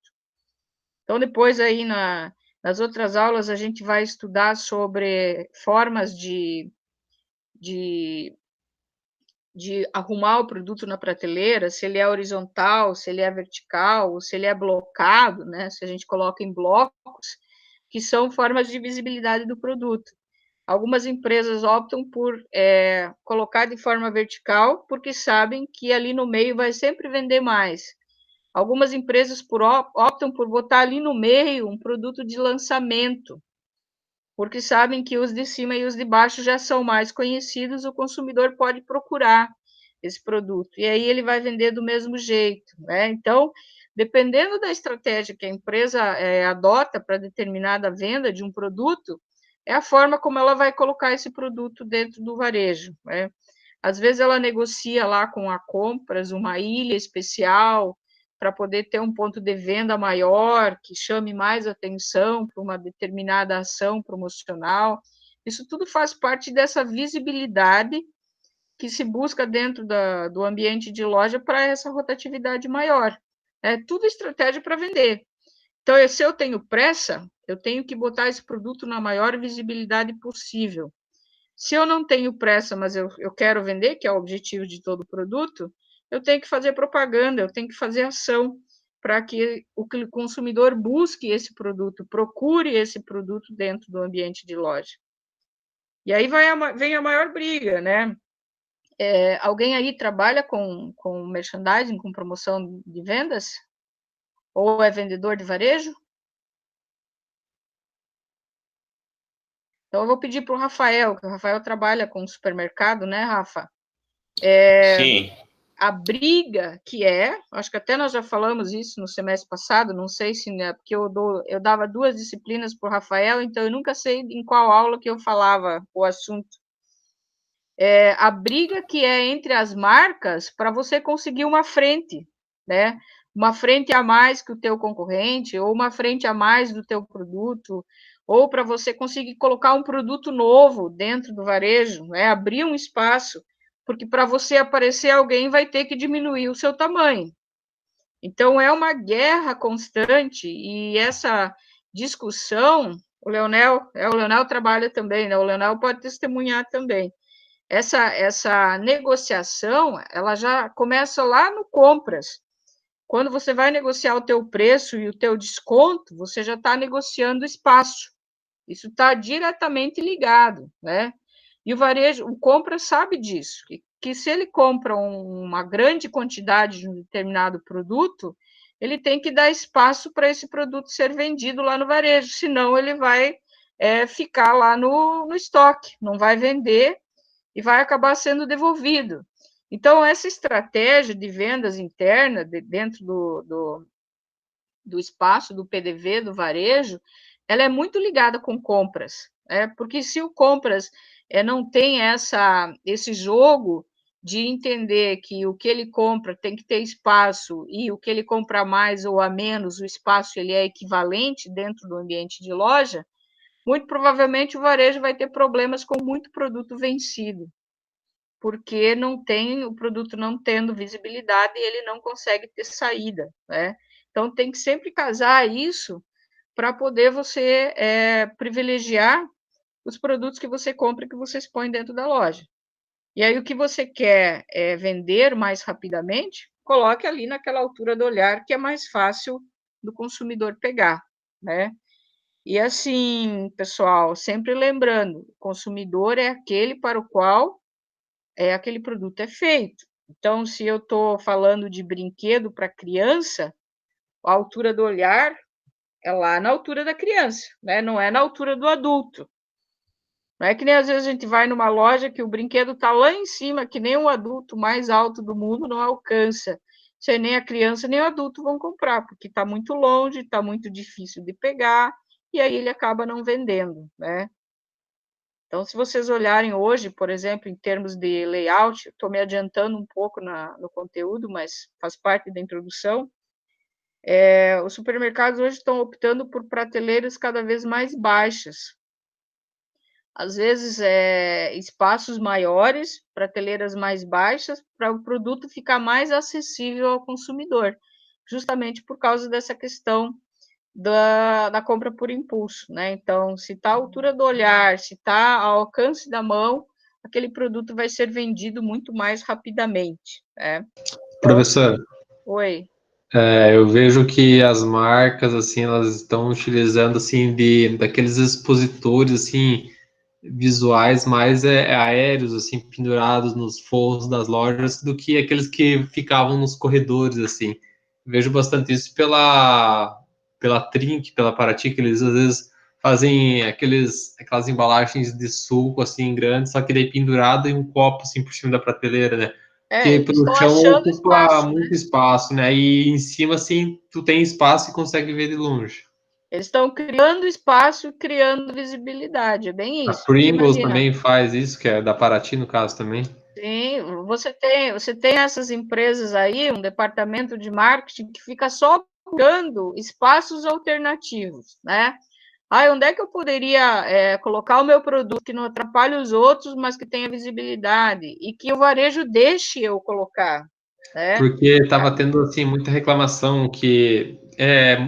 Speaker 2: Então, depois aí nas outras aulas, a gente vai estudar sobre formas de arrumar o produto na prateleira, se ele é horizontal, se ele é vertical, se ele é blocado, né? Se a gente coloca em blocos, que são formas de visibilidade do produto. Algumas empresas optam por colocar de forma vertical, porque sabem que ali no meio vai sempre vender mais. Algumas empresas optam por botar ali no meio um produto de lançamento, porque sabem que os de cima e os de baixo já são mais conhecidos, o consumidor pode procurar esse produto, e aí ele vai vender do mesmo jeito, né? Então, dependendo da estratégia que a empresa adota para determinada venda de um produto, é a forma como ela vai colocar esse produto dentro do varejo, né? Às vezes ela negocia lá com a Compras uma ilha especial, para poder ter um ponto de venda maior, que chame mais atenção para uma determinada ação promocional. Isso tudo faz parte dessa visibilidade que se busca dentro do ambiente de loja para essa rotatividade maior. É tudo estratégia para vender. Então, se eu tenho pressa, eu tenho que botar esse produto na maior visibilidade possível. Se eu não tenho pressa, mas eu quero vender, que é o objetivo de todo produto, eu tenho que fazer propaganda, eu tenho que fazer ação para que o consumidor busque esse produto, procure esse produto dentro do ambiente de loja. E aí vem a maior briga, né? Alguém aí trabalha com merchandising, com promoção de vendas? Ou é vendedor de varejo? Então, eu vou pedir para o Rafael, que o Rafael trabalha com supermercado, né, Rafa?
Speaker 7: Sim.
Speaker 2: A briga que acho que até nós já falamos isso no semestre passado, não sei se, né, porque eu dava 2 disciplinas para o Rafael, então eu nunca sei em qual aula que eu falava o assunto. A briga que é entre as marcas para você conseguir uma frente, né? Uma frente a mais que o teu concorrente, ou uma frente a mais do teu produto, ou para você conseguir colocar um produto novo dentro do varejo, né? Abrir um espaço, porque para você aparecer alguém vai ter que diminuir o seu tamanho. Então, é uma guerra constante, e essa discussão, o Leonel trabalha também, né? O Leonel pode testemunhar também. Essa negociação, ela já começa lá no compras. Quando você vai negociar o teu preço e o teu desconto, você já está negociando espaço. Isso está diretamente ligado, né? E o varejo, o compra sabe disso, que se ele compra uma grande quantidade de um determinado produto, ele tem que dar espaço para esse produto ser vendido lá no varejo, senão ele vai ficar lá no estoque, não vai vender e vai acabar sendo devolvido. Então, essa estratégia de vendas interna dentro do espaço, do PDV, do varejo, ela é muito ligada com compras, porque se o compras não tem esse jogo de entender que o que ele compra tem que ter espaço e o que ele compra mais ou a menos, o espaço ele é equivalente dentro do ambiente de loja, muito provavelmente o varejo vai ter problemas com muito produto vencido, porque não tem o produto não tendo visibilidade e ele não consegue ter saída, né? Então tem que sempre casar isso para poder você privilegiar os produtos que você compra e que você expõe dentro da loja. E aí o que você quer vender mais rapidamente, coloque ali naquela altura do olhar que é mais fácil do consumidor pegar, né? E assim, pessoal, sempre lembrando, o consumidor é aquele para o qual aquele produto é feito. Então, se eu estou falando de brinquedo para criança, a altura do olhar é lá na altura da criança, né? Não é na altura do adulto. Não é que nem às vezes a gente vai numa loja que o brinquedo está lá em cima, que nem o adulto mais alto do mundo não alcança. Isso aí nem a criança nem o adulto vão comprar, porque está muito longe, está muito difícil de pegar, e aí ele acaba não vendendo, né? Então, se vocês olharem hoje, por exemplo, em termos de layout, estou me adiantando um pouco no conteúdo, mas faz parte da introdução, os supermercados hoje estão optando por prateleiras cada vez mais baixas. Às vezes, espaços maiores, prateleiras mais baixas, para o produto ficar mais acessível ao consumidor, justamente por causa dessa questão da compra por impulso, né? Então, se está à altura do olhar, se está ao alcance da mão, aquele produto vai ser vendido muito mais rapidamente, né? Então,
Speaker 1: Professora,
Speaker 2: oi.
Speaker 1: eu vejo que as marcas, assim, elas estão utilizando, assim, daqueles expositores, assim, visuais mais aéreos, assim, pendurados nos forros das lojas, do que aqueles que ficavam nos corredores, assim. Vejo bastante isso pela Trink, pela Paraty, que eles às vezes fazem aquelas embalagens de suco, assim, grandes, só que daí pendurado em um copo, assim, por cima da prateleira, né? Que
Speaker 2: Eles
Speaker 1: pro
Speaker 2: estão
Speaker 1: chão
Speaker 2: achando
Speaker 1: ocupa
Speaker 2: espaço,
Speaker 1: muito
Speaker 2: né?
Speaker 1: espaço, né? E em cima, assim, tu tem espaço e consegue ver de longe.
Speaker 2: Eles estão criando espaço e criando visibilidade, é bem
Speaker 1: A
Speaker 2: isso. Porque
Speaker 1: Pringles
Speaker 2: imagina,
Speaker 1: também faz isso, que é da Paraty, no caso, também.
Speaker 2: sim, você tem essas empresas aí, um departamento de marketing que fica só procurando espaços alternativos, né? Onde é que eu poderia colocar o meu produto que não atrapalhe os outros, mas que tenha visibilidade e que o varejo deixe eu colocar, né?
Speaker 1: Porque estava tendo assim muita reclamação que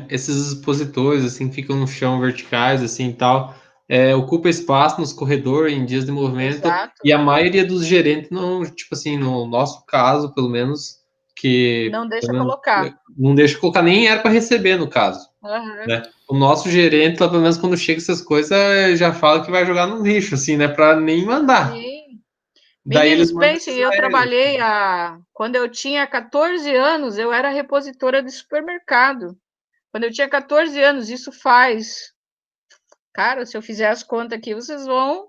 Speaker 1: esses expositores assim ficam no chão verticais assim e tal, ocupa espaço nos corredores em dias de movimento
Speaker 2: Exato.
Speaker 1: e a maioria dos gerentes não, tipo assim, no nosso caso, pelo menos, que
Speaker 2: Não deixa colocar.
Speaker 1: não deixa colocar, nem era para receber no caso,
Speaker 2: Uhum.
Speaker 1: né? O nosso gerente, lá, pelo menos quando chega essas coisas, já fala que vai jogar no lixo, assim, né? Para nem mandar.
Speaker 2: Sim.
Speaker 1: Daí eles
Speaker 2: Meninos,
Speaker 1: mandam
Speaker 2: pensem,
Speaker 1: esses
Speaker 2: eu
Speaker 1: aéreos.
Speaker 2: trabalhei quando eu tinha 14 anos, eu era repositora de supermercado. Quando eu tinha 14 anos, isso faz. Cara, se eu fizer as contas aqui, vocês vão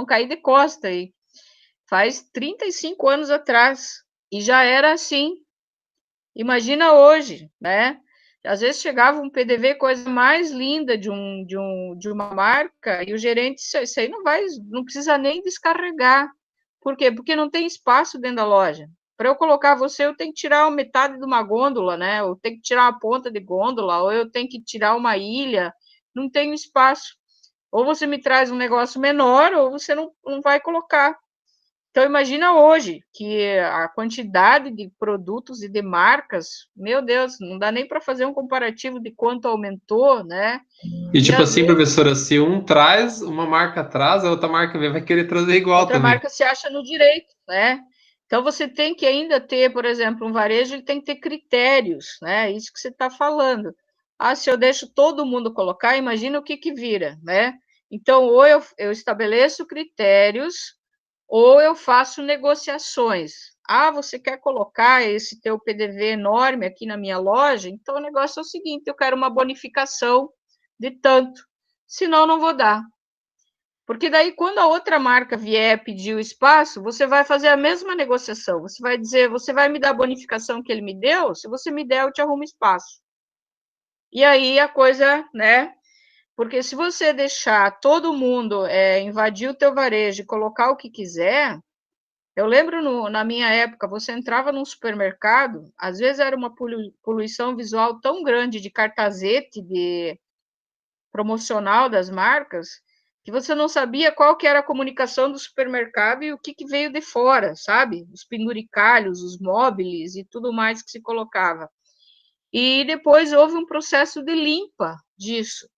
Speaker 2: cair de costa aí. Faz 35 anos atrás. E já era assim. Imagina hoje, né? Às vezes chegava um PDV, coisa mais linda de uma marca, e o gerente, isso aí não precisa nem descarregar. Por quê? Porque não tem espaço dentro da loja. Para eu colocar você, eu tenho que tirar metade de uma gôndola, né? Eu tenho que tirar uma ponta de gôndola, ou eu tenho que tirar uma ilha. Não tenho espaço. Ou você me traz um negócio menor, ou você não vai colocar. Então, imagina hoje que a quantidade de produtos e de marcas, meu Deus, não dá nem para fazer um comparativo de quanto aumentou, né?
Speaker 1: E
Speaker 2: E
Speaker 1: tipo
Speaker 2: às
Speaker 1: assim,
Speaker 2: vezes
Speaker 1: professora, se um traz, uma marca traz, a outra marca vai querer trazer igual
Speaker 2: outra
Speaker 1: também.
Speaker 2: marca se acha no direito, né? Então você tem que ainda ter, por exemplo, um varejo, ele tem que ter critérios, né? Isso que você está falando. Se eu deixo todo mundo colocar, imagina o que vira, né? Então, ou eu estabeleço critérios, ou eu faço negociações. Você quer colocar esse teu PDV enorme aqui na minha loja? Então, o negócio é o seguinte, eu quero uma bonificação de tanto, senão não vou dar. Porque daí, quando a outra marca vier pedir o espaço, você vai fazer a mesma negociação. Você vai dizer, você vai me dar a bonificação que ele me deu? Se você me der, eu te arrumo espaço. E aí a coisa, né? Porque se você deixar todo mundo invadir o teu varejo e colocar o que quiser, eu lembro na minha época, você entrava num supermercado, às vezes era uma poluição visual tão grande de cartazete, de promocional das marcas, que você não sabia qual que era a comunicação do supermercado e o que veio de fora, sabe? Os penduricalhos, os móveis e tudo mais que se colocava. E depois houve um processo de limpa disso.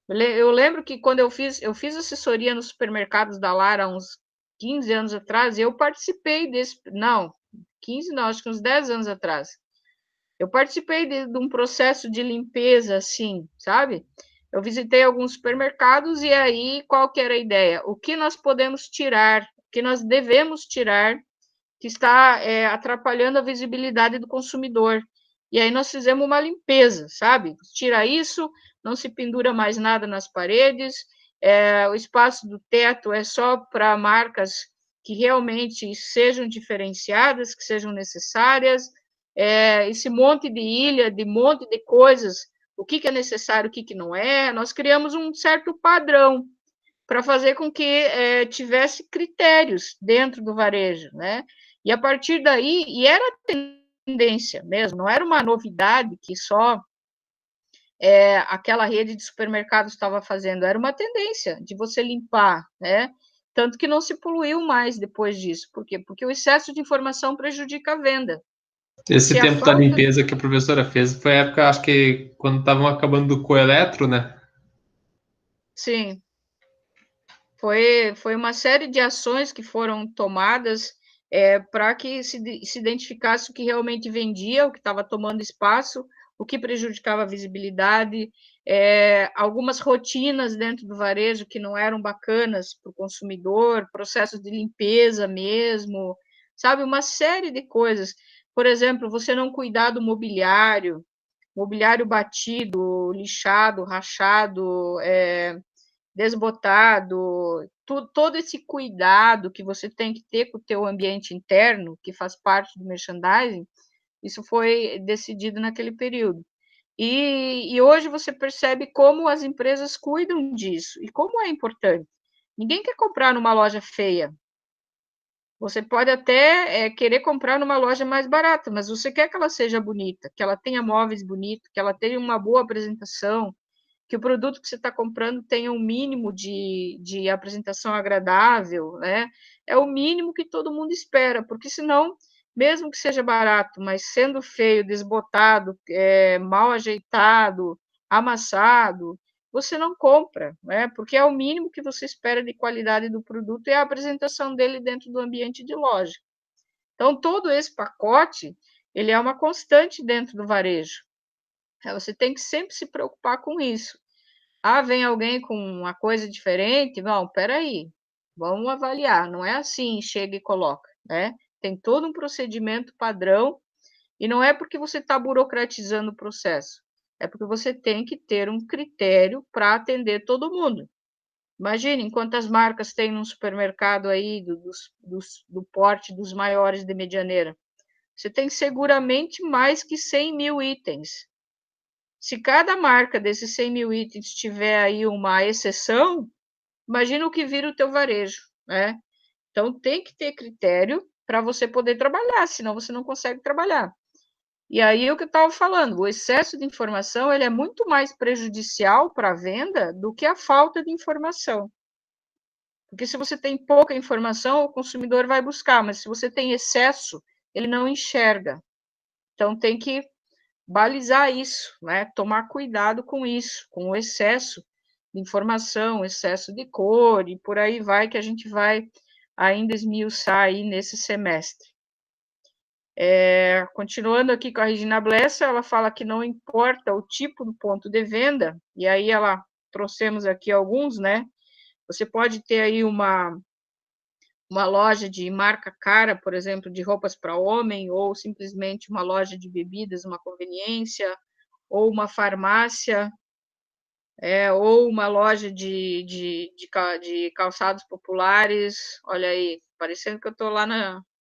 Speaker 2: Eu lembro que quando eu fiz assessoria nos supermercados da Lara há uns 15 anos atrás, eu participei desse... Não, 15 não, acho que uns 10 anos atrás. Eu participei de um processo de limpeza, assim, sabe? Eu visitei alguns supermercados e aí qual que era a ideia? O que nós podemos tirar, o que nós devemos tirar, que está atrapalhando a visibilidade do consumidor. E aí nós fizemos uma limpeza, sabe? Tira isso, não se pendura mais nada nas paredes, o espaço do teto é só para marcas que realmente sejam diferenciadas, que sejam necessárias, esse monte de ilha, de monte de coisas, o que é necessário, o que não é, nós criamos um certo padrão para fazer com que tivesse critérios dentro do varejo, né? E a partir daí, e era tendência mesmo, não era uma novidade que só aquela rede de supermercados estava fazendo, era uma tendência de você limpar, né? Tanto que não se poluiu mais depois disso. Por quê? Porque o excesso de informação prejudica a venda.
Speaker 1: Esse tempo da limpeza que a professora fez foi a época, acho que quando estavam acabando do coeletro, né?
Speaker 2: Sim. Foi uma série de ações que foram tomadas para que se identificasse o que realmente vendia, o que estava tomando espaço, o que prejudicava a visibilidade, algumas rotinas dentro do varejo que não eram bacanas para o consumidor, processos de limpeza mesmo, sabe? Uma série de coisas. Por exemplo, você não cuidar do mobiliário batido, lixado, rachado, desbotado, todo esse cuidado que você tem que ter com o teu ambiente interno, que faz parte do merchandising, isso foi decidido naquele período. E hoje você percebe como as empresas cuidam disso e como é importante. Ninguém quer comprar numa loja feia. Você pode até querer comprar numa loja mais barata, mas você quer que ela seja bonita, que ela tenha móveis bonitos, que ela tenha uma boa apresentação, que o produto que você está comprando tenha um mínimo de apresentação agradável, né? É o mínimo que todo mundo espera, porque senão, mesmo que seja barato, mas sendo feio, desbotado, mal ajeitado, amassado, você não compra, né? Porque é o mínimo que você espera de qualidade do produto e a apresentação dele dentro do ambiente de loja. Então, todo esse pacote, ele é uma constante dentro do varejo. Você tem que sempre se preocupar com isso. Vem alguém com uma coisa diferente, não, peraí, vamos avaliar, não é assim, chega e coloca, né? Tem todo um procedimento padrão, e não é porque você está burocratizando o processo, é porque você tem que ter um critério para atender todo mundo. Imagine quantas marcas tem num supermercado aí do porte dos maiores de Medianeira. Você tem seguramente mais que 100 mil itens. Se cada marca desses 100 mil itens tiver aí uma exceção, imagina o que vira o teu varejo, né? Então, tem que ter critério para você poder trabalhar, senão você não consegue trabalhar. E aí, o que eu estava falando, o excesso de informação ele é muito mais prejudicial para a venda do que a falta de informação. Porque se você tem pouca informação, o consumidor vai buscar, mas se você tem excesso, ele não enxerga. Então, tem que balizar isso, né? Tomar cuidado com isso, com o excesso de informação, excesso de cor, e por aí vai, que a gente vai ainda esmiuçar aí nesse semestre. Continuando aqui com a Regina Blessa, ela fala que não importa o tipo do ponto de venda, e aí trouxemos aqui alguns, né? Você pode ter aí uma loja de marca cara, por exemplo, de roupas para homem, ou simplesmente uma loja de bebidas, uma conveniência, ou uma farmácia, ou uma loja de calçados populares. Olha aí, parecendo que eu estou lá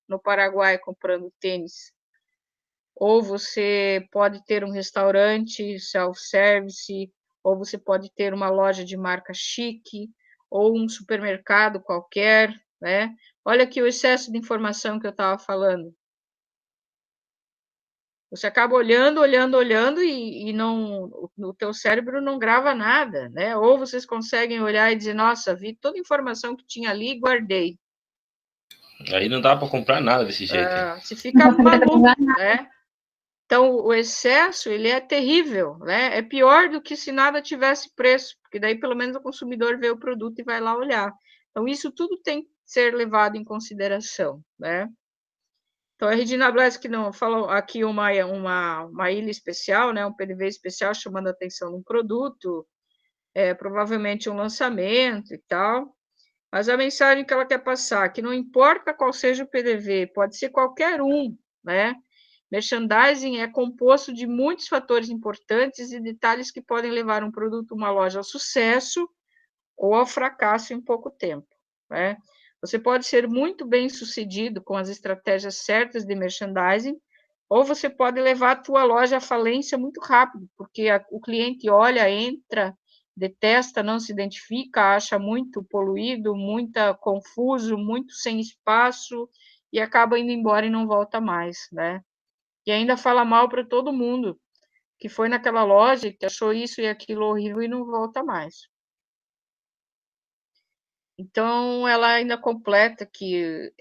Speaker 2: no Paraguai comprando tênis. Ou você pode ter um restaurante self-service, ou você pode ter uma loja de marca chique, ou um supermercado qualquer, né? Olha aqui o excesso de informação que eu estava falando. Você acaba olhando, olhando, olhando e não, o teu cérebro não grava nada, né? Ou vocês conseguem olhar e dizer, nossa, vi toda a informação que tinha ali e guardei.
Speaker 7: Aí não dá para comprar nada desse jeito.
Speaker 2: Se fica maluco, né? Então, o excesso, ele é terrível, né? É pior do que se nada tivesse preço, porque daí, pelo menos, o consumidor vê o produto e vai lá olhar. Então, isso tudo tem que ser levado em consideração, né? Então, a Regina Blesk não falou aqui uma ilha especial, né? Um PDV especial chamando a atenção de um produto, provavelmente um lançamento e tal. Mas a mensagem que ela quer passar, que não importa qual seja o PDV, pode ser qualquer um, né? Merchandising é composto de muitos fatores importantes e detalhes que podem levar um produto, uma loja ao sucesso ou ao fracasso em pouco tempo, né? Você pode ser muito bem sucedido com as estratégias certas de merchandising, ou você pode levar a tua loja à falência muito rápido, porque o cliente olha, entra, detesta, não se identifica, acha muito poluído, muito confuso, muito sem espaço, e acaba indo embora e não volta mais, né? E ainda fala mal para todo mundo que foi naquela loja, que achou isso e aquilo horrível e não volta mais. Então, ela ainda completa que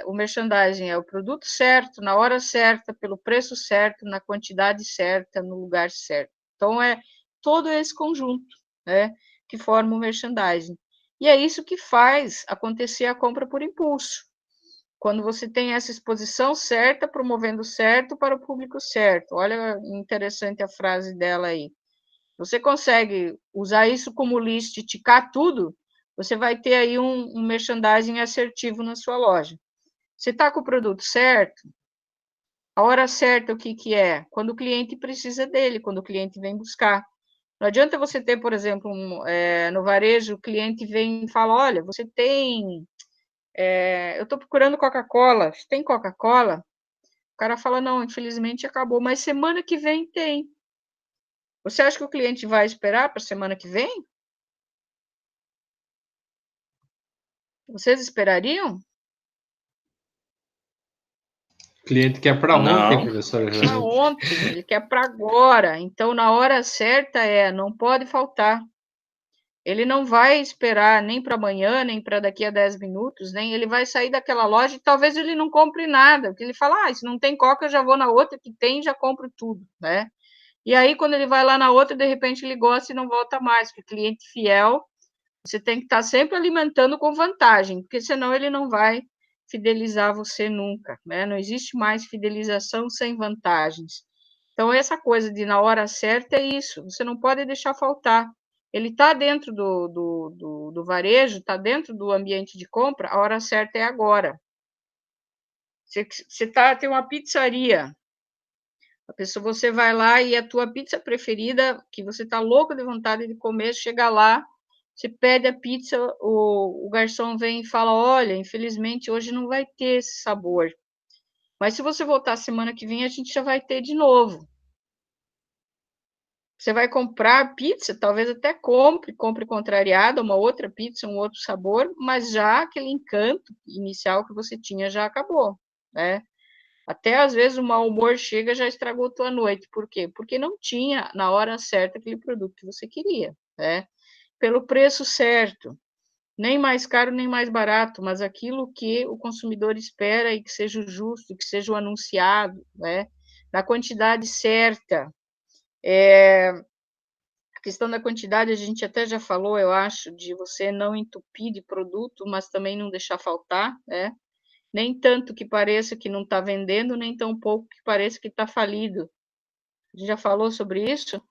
Speaker 2: o merchandising é o produto certo, na hora certa, pelo preço certo, na quantidade certa, no lugar certo. Então, é todo esse conjunto, né, que forma o merchandising. E é isso que faz acontecer a compra por impulso. Quando você tem essa exposição certa, promovendo certo para o público certo. Olha, interessante a frase dela aí. Você consegue usar isso como list e ticar tudo, você vai ter aí um merchandising assertivo na sua loja. Você está com o produto certo? A hora certa, o que é? Quando o cliente precisa dele, quando o cliente vem buscar. Não adianta você ter, por exemplo, no varejo, o cliente vem e fala, olha, você tem... eu estou procurando Coca-Cola, tem Coca-Cola? O cara fala, não, infelizmente acabou, mas semana que vem tem. Você acha que o cliente vai esperar para semana que vem? Vocês esperariam?
Speaker 1: O cliente quer para ontem,
Speaker 7: Não.
Speaker 1: professora.
Speaker 2: Para ontem, ele quer para agora. Então, na hora certa não pode faltar. Ele não vai esperar nem para amanhã, nem para daqui a 10 minutos, nem ele vai sair daquela loja e talvez ele não compre nada, porque ele fala, se não tem Coca, eu já vou na outra que tem, já compro tudo, né? E aí, quando ele vai lá na outra, de repente ele gosta e não volta mais, porque cliente fiel, você tem que estar sempre alimentando com vantagem, porque senão ele não vai fidelizar você nunca, né? Não existe mais fidelização sem vantagens. Então, essa coisa de na hora certa é isso, você não pode deixar faltar. Ele está dentro do varejo, está dentro do ambiente de compra, a hora certa é agora. Você tem uma pizzaria, você vai lá e a tua pizza preferida, que você está louco de vontade de comer, chega lá, você pede a pizza, o garçom vem e fala, olha, infelizmente hoje não vai ter esse sabor, mas se você voltar semana que vem, a gente já vai ter de novo. Você vai comprar pizza, talvez até compre contrariada, uma outra pizza, um outro sabor, mas já aquele encanto inicial que você tinha já acabou, né? Até às vezes o mau humor chega, já estragou tua noite. Por quê? Porque não tinha na hora certa aquele produto que você queria, né? Pelo preço certo, nem mais caro nem mais barato, mas aquilo que o consumidor espera e que seja o justo, que seja o anunciado, né? Na quantidade certa. A questão da quantidade a gente até já falou, eu acho, de você não entupir de produto, mas também não deixar faltar, né? Nem tanto que pareça que não está vendendo, nem tão pouco que pareça que está falido. A gente já falou sobre isso?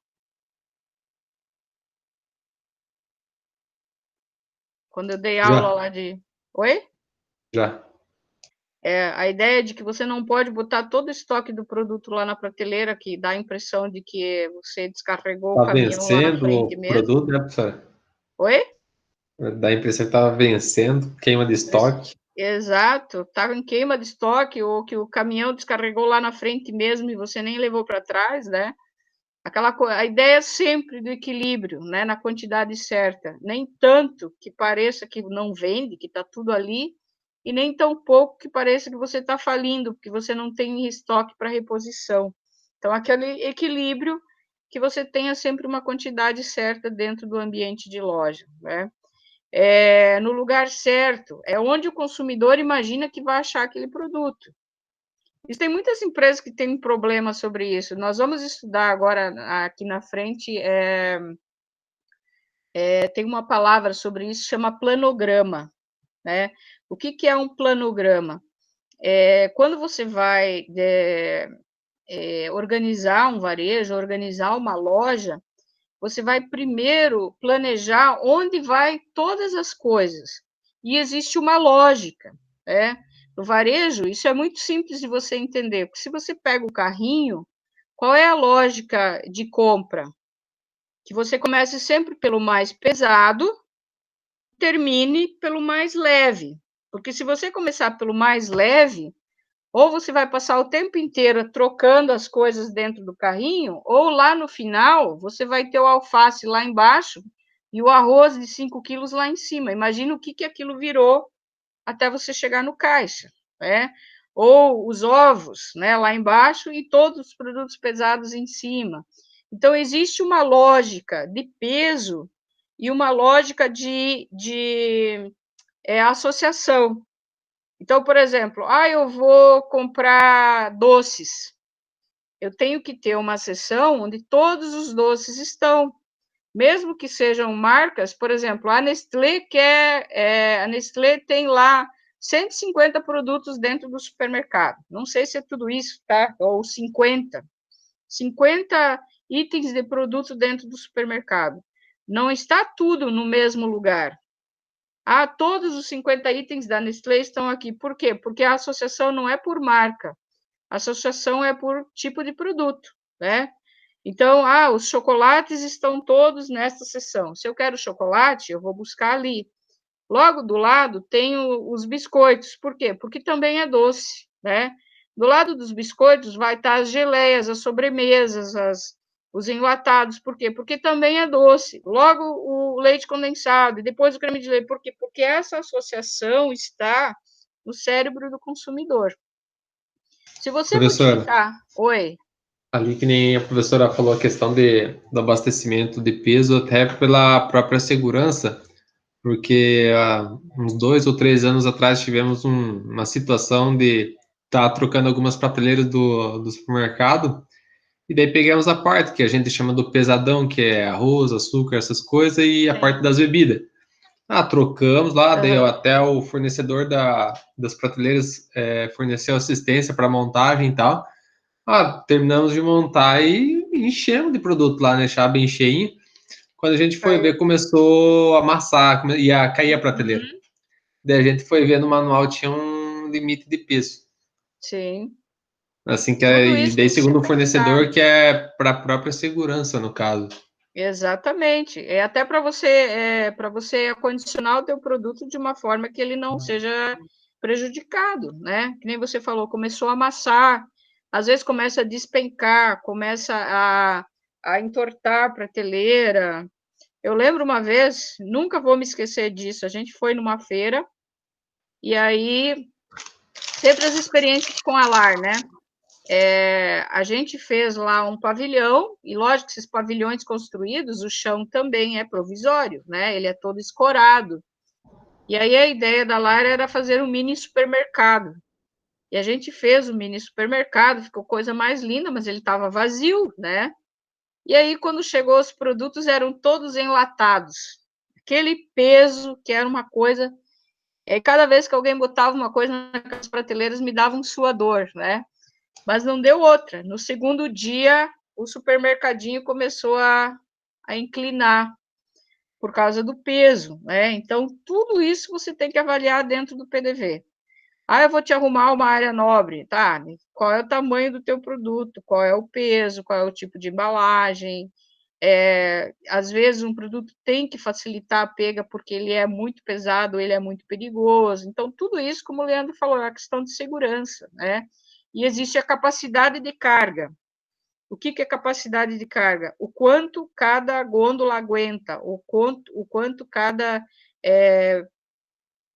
Speaker 2: Quando eu dei aula lá de... Oi?
Speaker 1: Já.
Speaker 2: A ideia de que você não pode botar todo o estoque do produto lá na prateleira, que dá a impressão de que você descarregou o caminhão lá na frente
Speaker 1: O
Speaker 2: mesmo.
Speaker 1: produto, né, professora?
Speaker 2: Oi?
Speaker 1: Dá a impressão que estava vencendo, queima de estoque.
Speaker 2: Exato, estava em queima de estoque, ou que o caminhão descarregou lá na frente mesmo e você nem levou para trás, né? A ideia é sempre do equilíbrio, né? Na quantidade certa. Nem tanto que pareça que não vende, que está tudo ali, e nem tão pouco que pareça que você está falindo, porque você não tem estoque para reposição. Então, aquele equilíbrio que você tenha sempre uma quantidade certa dentro do ambiente de loja, né? No lugar certo, é onde o consumidor imagina que vai achar aquele produto. Existem muitas empresas que têm problema sobre isso. Nós vamos estudar agora, aqui na frente, tem uma palavra sobre isso, chama planograma, né? O que é um planograma? Quando você vai organizar um varejo, organizar uma loja, você vai primeiro planejar onde vai todas as coisas. E existe uma lógica, né? No varejo, isso é muito simples de você entender, porque se você pega o carrinho, qual é a lógica de compra? Que você comece sempre pelo mais pesado, termine pelo mais leve. Porque se você começar pelo mais leve, ou você vai passar o tempo inteiro trocando as coisas dentro do carrinho, ou lá no final, você vai ter o alface lá embaixo e o arroz de 5 quilos lá em cima. Imagina o que aquilo virou até você chegar no caixa, né? Ou os ovos, né, lá embaixo e todos os produtos pesados em cima. Então, existe uma lógica de peso e uma lógica de associação. Então, por exemplo, eu vou comprar doces. Eu tenho que ter uma seção onde todos os doces estão, mesmo que sejam marcas, por exemplo, a Nestlé a Nestlé tem lá 150 produtos dentro do supermercado. Não sei se é tudo isso, tá? Ou 50 itens de produto dentro do supermercado. Não está tudo no mesmo lugar. Todos os 50 itens da Nestlé estão aqui. Por quê? Porque a associação não é por marca, a associação é por tipo de produto, né? Então, os chocolates estão todos nesta seção. Se eu quero chocolate, eu vou buscar ali. Logo do lado tem os biscoitos. Por quê? Porque também é doce, né? Do lado dos biscoitos vai estar as geleias, as sobremesas, os enlatados. Por quê? Porque também é doce. Logo o leite condensado e depois o creme de leite. Por quê? Porque essa associação está no cérebro do consumidor. Se você
Speaker 1: Professora,
Speaker 2: modificar... Oi.
Speaker 1: ali que nem a professora falou a questão do abastecimento de peso, até pela própria segurança, porque há uns 2 ou 3 anos atrás tivemos uma situação de estar trocando algumas prateleiras do supermercado, e daí pegamos a parte que a gente chama do pesadão, que é arroz, açúcar, essas coisas, e a parte das bebidas. Trocamos lá, daí até o fornecedor das prateleiras forneceu assistência para montagem e tal. Terminamos de montar e enchemos de produto lá, né? Deixar bem cheinho. Quando a gente foi ver, começou a amassar, ia cair a prateleira. Daí a gente foi ver no manual, tinha um limite de peso.
Speaker 2: Sim.
Speaker 1: Assim que
Speaker 2: Tudo
Speaker 1: e
Speaker 2: isso
Speaker 1: daí
Speaker 2: tem que ser
Speaker 1: segundo o fornecedor,
Speaker 2: pensado.
Speaker 1: que é para a própria segurança, no caso.
Speaker 2: Exatamente. É até para você acondicionar o teu produto de uma forma que ele não seja prejudicado, né? Que nem você falou, começou a amassar, às vezes começa a despencar, começa a entortar a prateleira. Eu lembro uma vez, nunca vou me esquecer disso, a gente foi numa feira, e aí, sempre as experiências com alar, né? A gente fez lá um pavilhão, e lógico que esses pavilhões construídos, o chão também é provisório, né? Ele é todo escorado. E aí a ideia da Lara era fazer um mini supermercado. E a gente fez o mini supermercado, ficou coisa mais linda, mas ele estava vazio, né? E aí, quando chegou, os produtos eram todos enlatados. Aquele peso que era uma coisa... E aí, cada vez que alguém botava uma coisa naquelas prateleiras, me dava um suador, né? Mas não deu outra. No segundo dia, o supermercadinho começou a inclinar por causa do peso, né? Então, tudo isso você tem que avaliar dentro do PDV. Eu vou te arrumar uma área nobre, tá? Qual é o tamanho do teu produto? Qual é o peso? Qual é o tipo de embalagem? Às vezes, um produto tem que facilitar a pega porque ele é muito pesado, ele é muito perigoso. Então, tudo isso, como o Leandro falou, é uma questão de segurança, né? E existe a capacidade de carga. O que é capacidade de carga? O quanto cada gôndola aguenta, o quanto cada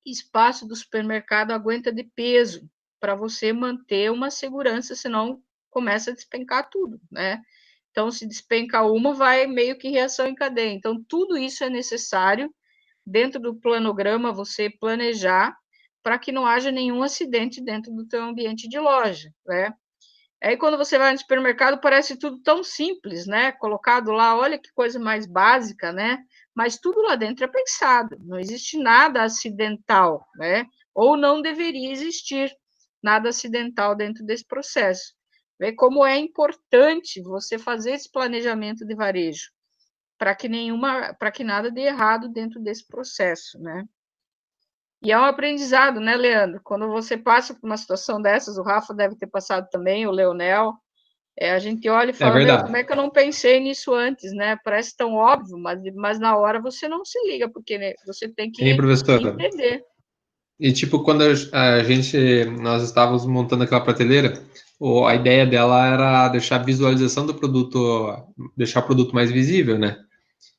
Speaker 2: espaço do supermercado aguenta de peso para você manter uma segurança, senão começa a despencar tudo, né? Então, se despenca uma, vai meio que reação em cadeia. Então, tudo isso é necessário dentro do planograma você planejar para que não haja nenhum acidente dentro do teu ambiente de loja, né? Aí, quando você vai no supermercado, parece tudo tão simples, né? Colocado lá, olha que coisa mais básica, né? Mas tudo lá dentro é pensado, não existe nada acidental, né? Ou não deveria existir nada acidental dentro desse processo. Vê como é importante você fazer esse planejamento de varejo, para que nada dê errado dentro desse processo, né? E é um aprendizado, né, Leandro? Quando você passa por uma situação dessas, o Rafa deve ter passado também, o Leonel, a gente olha e
Speaker 1: É
Speaker 2: fala, meu, como
Speaker 1: verdade.
Speaker 2: é que eu não pensei nisso antes, né? Parece tão óbvio, mas na hora você não se liga, porque né, você tem
Speaker 1: Hein,
Speaker 2: que
Speaker 1: professora?
Speaker 2: entender.
Speaker 1: E tipo, quando nós estávamos montando aquela prateleira, a ideia dela era deixar a visualização do produto, deixar o produto mais visível, né?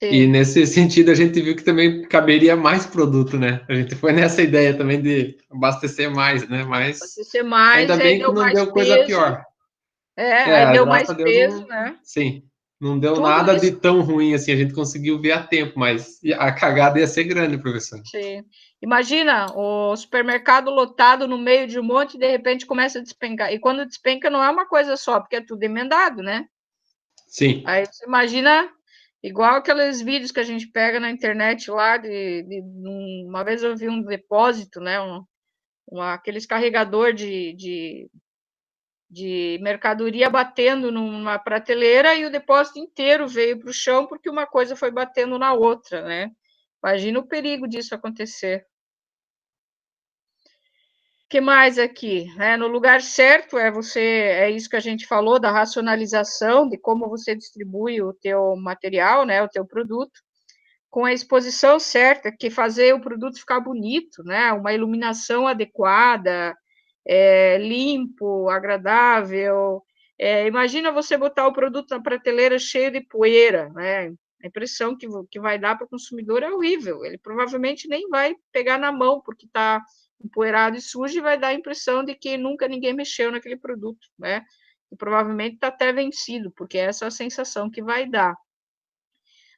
Speaker 1: E
Speaker 2: Sim,
Speaker 1: nesse sentido a gente viu que também caberia mais produto, né? A gente foi nessa ideia também de abastecer mais, né? Mas
Speaker 2: você ser mais,
Speaker 1: ainda
Speaker 2: e aí
Speaker 1: bem que
Speaker 2: deu
Speaker 1: não
Speaker 2: mais
Speaker 1: deu coisa
Speaker 2: peso,
Speaker 1: pior.
Speaker 2: aí deu
Speaker 1: Graças
Speaker 2: mais
Speaker 1: a Deus
Speaker 2: peso,
Speaker 1: não,
Speaker 2: né?
Speaker 1: sim, não deu
Speaker 2: Tudo
Speaker 1: nada de
Speaker 2: isso.
Speaker 1: tão ruim assim, a gente conseguiu ver a tempo, mas a cagada ia ser grande, professor.
Speaker 2: Sim. Imagina o supermercado lotado no meio de um monte e de repente começa a despencar. E quando despenca não é uma coisa só, porque é tudo emendado, né?
Speaker 1: Sim,
Speaker 2: Aí você imagina, igual aqueles vídeos que a gente pega na internet lá, uma vez eu vi um depósito, né? Aqueles carregador de mercadoria batendo numa prateleira e o depósito inteiro veio para o chão porque uma coisa foi batendo na outra, né? Imagina o perigo disso acontecer. Que mais aqui? No lugar certo é isso que a gente falou da racionalização, de como você distribui o teu material, né, o teu produto, com a exposição certa, que fazer o produto ficar bonito, né, uma iluminação adequada, limpo, agradável. Imagina você botar o produto na prateleira cheio de poeira, né? A impressão que vai dar para o consumidor é horrível. Ele provavelmente nem vai pegar na mão, porque está empoeirado e sujo, e vai dar a impressão de que nunca ninguém mexeu naquele produto, né? E provavelmente está até vencido, porque essa é a sensação que vai dar.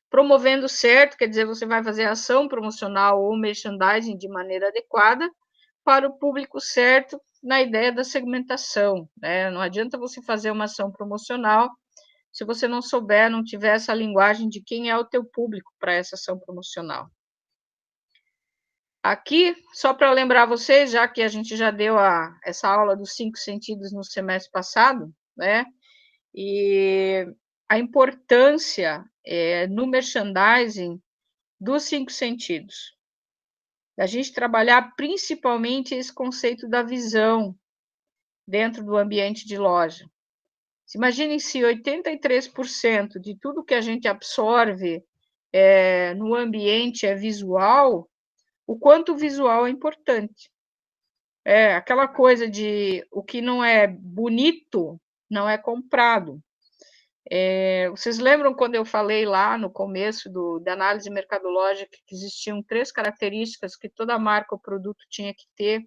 Speaker 2: Promovendo certo, quer dizer, você vai fazer ação promocional ou merchandising de maneira adequada para o público certo na ideia da segmentação, né? Não adianta você fazer uma ação promocional se você não souber, não tiver essa linguagem de quem é o teu público para essa ação promocional. Aqui, só para lembrar vocês, já que a gente já deu essa aula dos 5 sentidos no semestre passado, né? E a importância no merchandising dos 5 sentidos. A gente trabalhar principalmente esse conceito da visão dentro do ambiente de loja. Imaginem se 83% de tudo que a gente absorve no ambiente é visual, o quanto o visual é importante. Aquela coisa de o que não é bonito não é comprado. Vocês lembram quando eu falei lá no começo da análise mercadológica que existiam 3 características que toda marca ou produto tinha que ter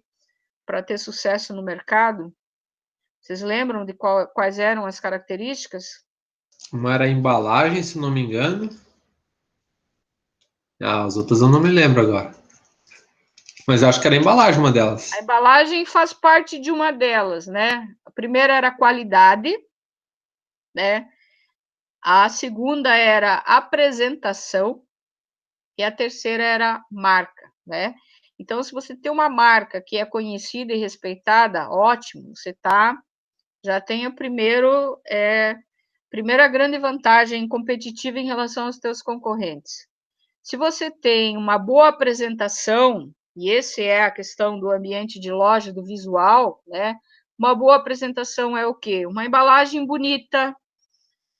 Speaker 2: para ter sucesso no mercado? Vocês lembram de quais eram as características?
Speaker 1: uma era a embalagem, se não me engano. As outras eu não me lembro agora. Mas eu acho que era a embalagem uma delas.
Speaker 2: A embalagem faz parte de uma delas, né? A primeira era a qualidade, né? A segunda era a apresentação e a terceira era marca, né? Então, se você tem uma marca que é conhecida e respeitada, ótimo, você já tem a primeira grande vantagem competitiva em relação aos teus concorrentes. Se você tem uma boa apresentação, e essa é a questão do ambiente de loja, do visual, né? Uma boa apresentação é o quê? Uma embalagem bonita,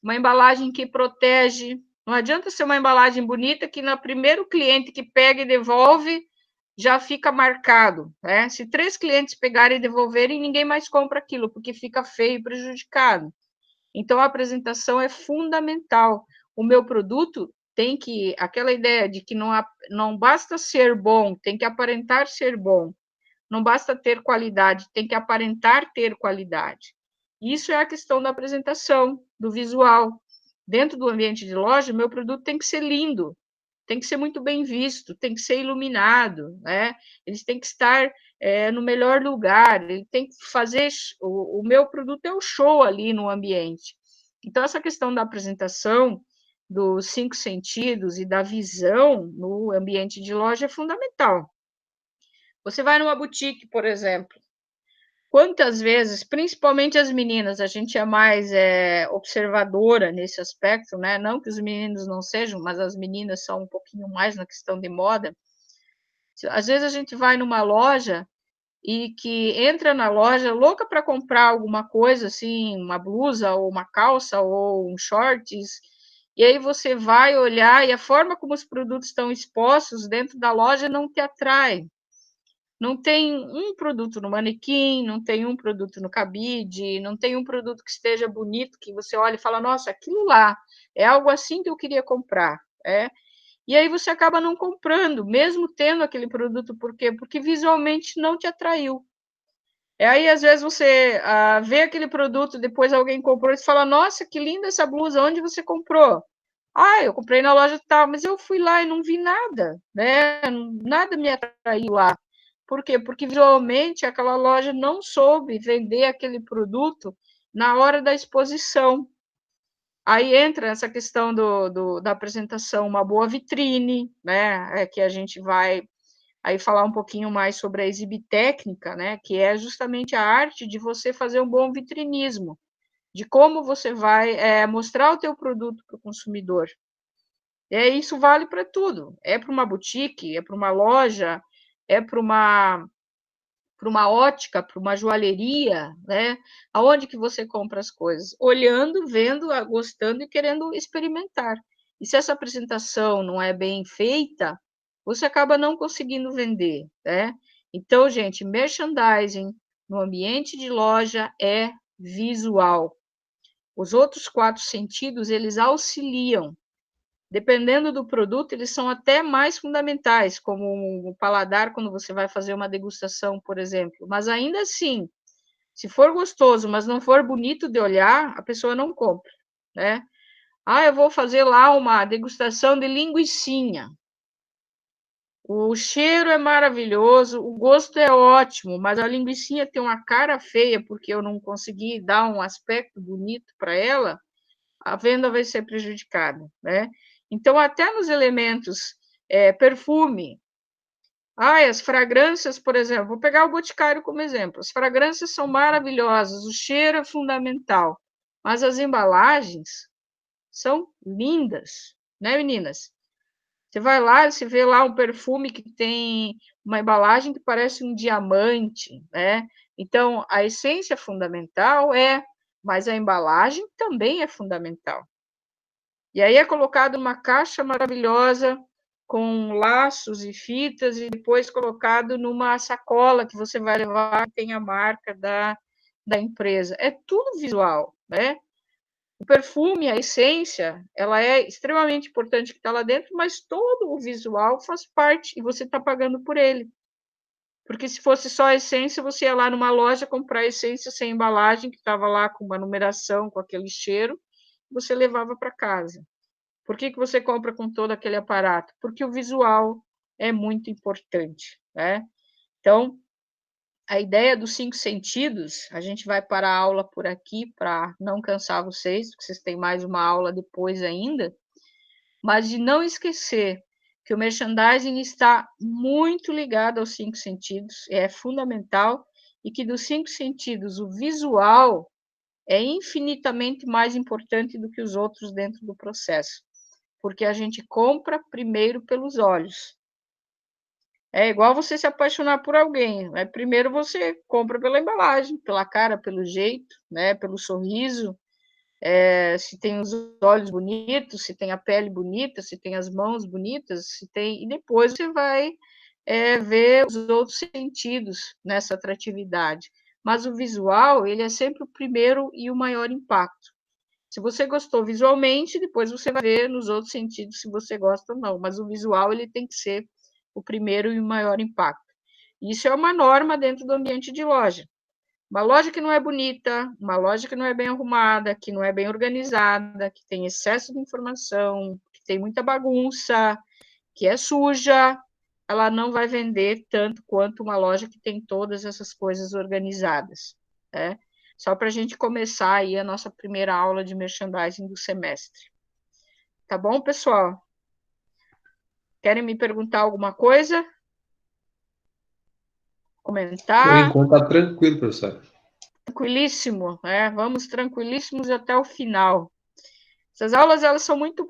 Speaker 2: uma embalagem que protege. Não adianta ser uma embalagem bonita que no primeiro cliente que pega e devolve já fica marcado, né? Se 3 clientes pegarem e devolverem, ninguém mais compra aquilo, porque fica feio e prejudicado. Então, a apresentação é fundamental. O meu produto aquela ideia de que não basta ser bom, tem que aparentar ser bom, não basta ter qualidade, tem que aparentar ter qualidade. Isso é a questão da apresentação, do visual. Dentro do ambiente de loja, meu produto tem que ser lindo, tem que ser muito bem visto, tem que ser iluminado, né? Eles têm que estar no melhor lugar, ele tem que fazer... O meu produto é o show ali no ambiente. Então, essa questão da apresentação, dos 5 sentidos e da visão no ambiente de loja é fundamental. Você vai numa boutique, por exemplo, quantas vezes, principalmente as meninas, a gente é mais observadora nesse aspecto, né? Não que os meninos não sejam, mas as meninas são um pouquinho mais na questão de moda. Às vezes a gente vai numa loja e que entra na loja louca para comprar alguma coisa, assim, uma blusa, ou uma calça, ou um shorts, e aí você vai olhar e a forma como os produtos estão expostos dentro da loja não te atrai. Não tem um produto no manequim, não tem um produto no cabide, não tem um produto que esteja bonito, que você olha e fala, nossa, aquilo lá, é algo assim que eu queria comprar, E aí você acaba não comprando, mesmo tendo aquele produto, por quê? Porque visualmente não te atraiu. Aí, às vezes, você vê aquele produto, depois alguém comprou, e você fala, nossa, que linda essa blusa, onde você comprou? Ah, eu comprei na loja tal, mas eu fui lá e não vi nada, né? Nada me atraiu lá. Por quê? Porque visualmente aquela loja não soube vender aquele produto na hora da exposição. Aí entra essa questão da apresentação, uma boa vitrine, né? Que a gente vai aí falar um pouquinho mais sobre a exibitécnica, né? Que é justamente a arte de você fazer um bom vitrinismo, de como você vai mostrar o teu produto para o consumidor. Isso vale para tudo. É para uma boutique, é para uma loja, é para uma ótica, para uma joalheria, né? Aonde que você compra as coisas? Olhando, vendo, gostando e querendo experimentar. E se essa apresentação não é bem feita, você acaba não conseguindo vender, né? Então, gente, merchandising no ambiente de loja é visual. Os outros 4 sentidos, eles auxiliam. Dependendo do produto, eles são até mais fundamentais, como o paladar, quando você vai fazer uma degustação, por exemplo. Mas ainda assim, se for gostoso, mas não for bonito de olhar, a pessoa não compra, né? Ah, eu vou fazer lá uma degustação de linguicinha. O cheiro é maravilhoso, o gosto é ótimo, mas a linguicinha tem uma cara feia, porque eu não consegui dar um aspecto bonito para ela, a venda vai ser prejudicada, né? Então, até nos elementos, perfume, as fragrâncias, por exemplo, vou pegar o Boticário como exemplo, as fragrâncias são maravilhosas, o cheiro é fundamental, mas as embalagens são lindas, né, meninas? Você vai lá, você vê lá um perfume que tem uma embalagem que parece um diamante, né? Então, a essência fundamental mas a embalagem também é fundamental. E aí é colocado uma caixa maravilhosa, com laços e fitas, e depois colocado numa sacola que você vai levar, que tem a marca da empresa. É tudo visual, né? O perfume, a essência, ela é extremamente importante que está lá dentro, mas todo o visual faz parte, e você está pagando por ele. Porque se fosse só a essência, você ia lá numa loja comprar a essência sem embalagem, que estava lá com uma numeração, com aquele cheiro, você levava para casa. Por que você compra com todo aquele aparato? Porque o visual é muito importante, né? Então, a ideia dos 5 sentidos, a gente vai parar a aula por aqui para não cansar vocês, porque vocês têm mais uma aula depois ainda, mas de não esquecer que o merchandising está muito ligado aos 5 sentidos, é fundamental, e que dos 5 sentidos, o visual é infinitamente mais importante do que os outros dentro do processo, porque a gente compra primeiro pelos olhos. É igual você se apaixonar por alguém, né? Primeiro você compra pela embalagem, pela cara, pelo jeito, né? Pelo sorriso, se tem os olhos bonitos, se tem a pele bonita, se tem as mãos bonitas, e depois você vai ver os outros sentidos nessa atratividade. Mas o visual, ele é sempre o primeiro e o maior impacto. Se você gostou visualmente, depois você vai ver nos outros sentidos se você gosta ou não, mas o visual ele tem que ser o primeiro e o maior impacto. Isso é uma norma dentro do ambiente de loja. Uma loja que não é bonita, uma loja que não é bem arrumada, que não é bem organizada, que tem excesso de informação, que tem muita bagunça, que é suja, ela não vai vender tanto quanto uma loja que tem todas essas coisas organizadas, né? Só para a gente começar aí a nossa primeira aula de merchandising do semestre. Tá bom, pessoal? Querem me perguntar alguma coisa?
Speaker 1: Por
Speaker 2: Comentar?
Speaker 1: enquanto tá tranquilo, professor.
Speaker 2: Tranquilíssimo, né? Vamos tranquilíssimos até o final. Essas aulas, elas são muito,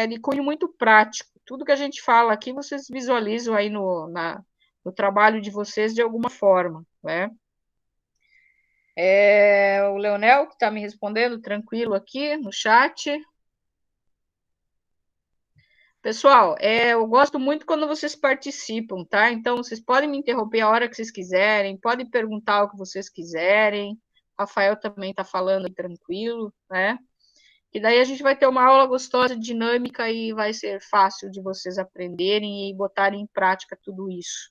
Speaker 2: de cunho muito prático. Tudo que a gente fala aqui, vocês visualizam aí no trabalho de vocês de alguma forma, né? O Leonel, que está me respondendo tranquilo aqui no chat. Pessoal, eu gosto muito quando vocês participam, tá? Então, vocês podem me interromper a hora que vocês quiserem, podem perguntar o que vocês quiserem. O Rafael também está falando aí tranquilo, né? E daí a gente vai ter uma aula gostosa, dinâmica, e vai ser fácil de vocês aprenderem e botarem em prática tudo isso.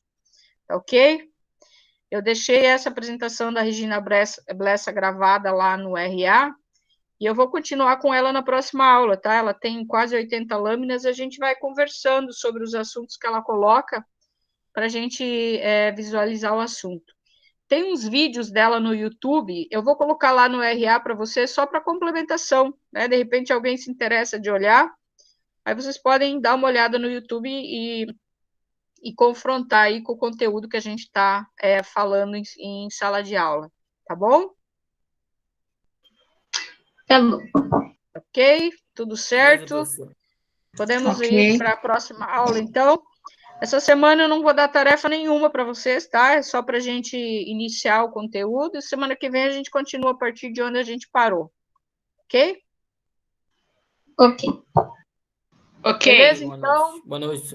Speaker 2: Tá ok? Eu deixei essa apresentação da Regina Blessa gravada lá no RA, e eu vou continuar com ela na próxima aula, tá? Ela tem quase 80 lâminas, a gente vai conversando sobre os assuntos que ela coloca para a gente visualizar o assunto. Tem uns vídeos dela no YouTube, eu vou colocar lá no RA para vocês só para complementação, né? De repente alguém se interessa de olhar, aí vocês podem dar uma olhada no YouTube e confrontar aí com o conteúdo que a gente está falando em sala de aula, tá bom?
Speaker 4: Tá bom.
Speaker 2: Ok? Tudo certo? Podemos ir para a próxima aula, então? Essa semana eu não vou dar tarefa nenhuma para vocês, tá? É só para a gente iniciar o conteúdo, e semana que vem a gente continua a partir de onde a gente parou. Ok?
Speaker 4: Ok.
Speaker 2: Beleza, então?
Speaker 9: Boa noite.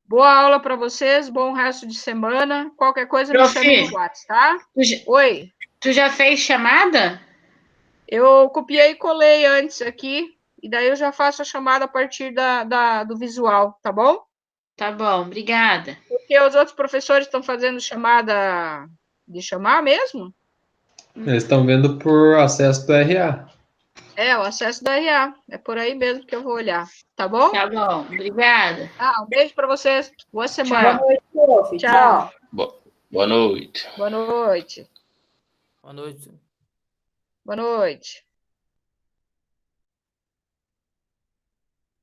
Speaker 2: Boa aula para vocês, bom resto de semana. Qualquer coisa me chame no WhatsApp, tá? Oi.
Speaker 4: Tu já fez chamada?
Speaker 2: Eu copiei e colei antes aqui, e daí eu já faço a chamada a partir do visual, tá bom?
Speaker 4: Tá bom, obrigada.
Speaker 2: Porque os outros professores estão fazendo chamada de chamar mesmo?
Speaker 1: Eles estão vendo por acesso do RA.
Speaker 2: O acesso da RA. É por aí mesmo que eu vou olhar. Tá bom?
Speaker 4: Tá bom, obrigada.
Speaker 2: Um beijo para vocês. Boa semana.
Speaker 5: Boa noite, prof.
Speaker 2: Tchau.
Speaker 7: Boa noite.
Speaker 2: Boa noite.
Speaker 9: Boa noite.
Speaker 2: Boa noite.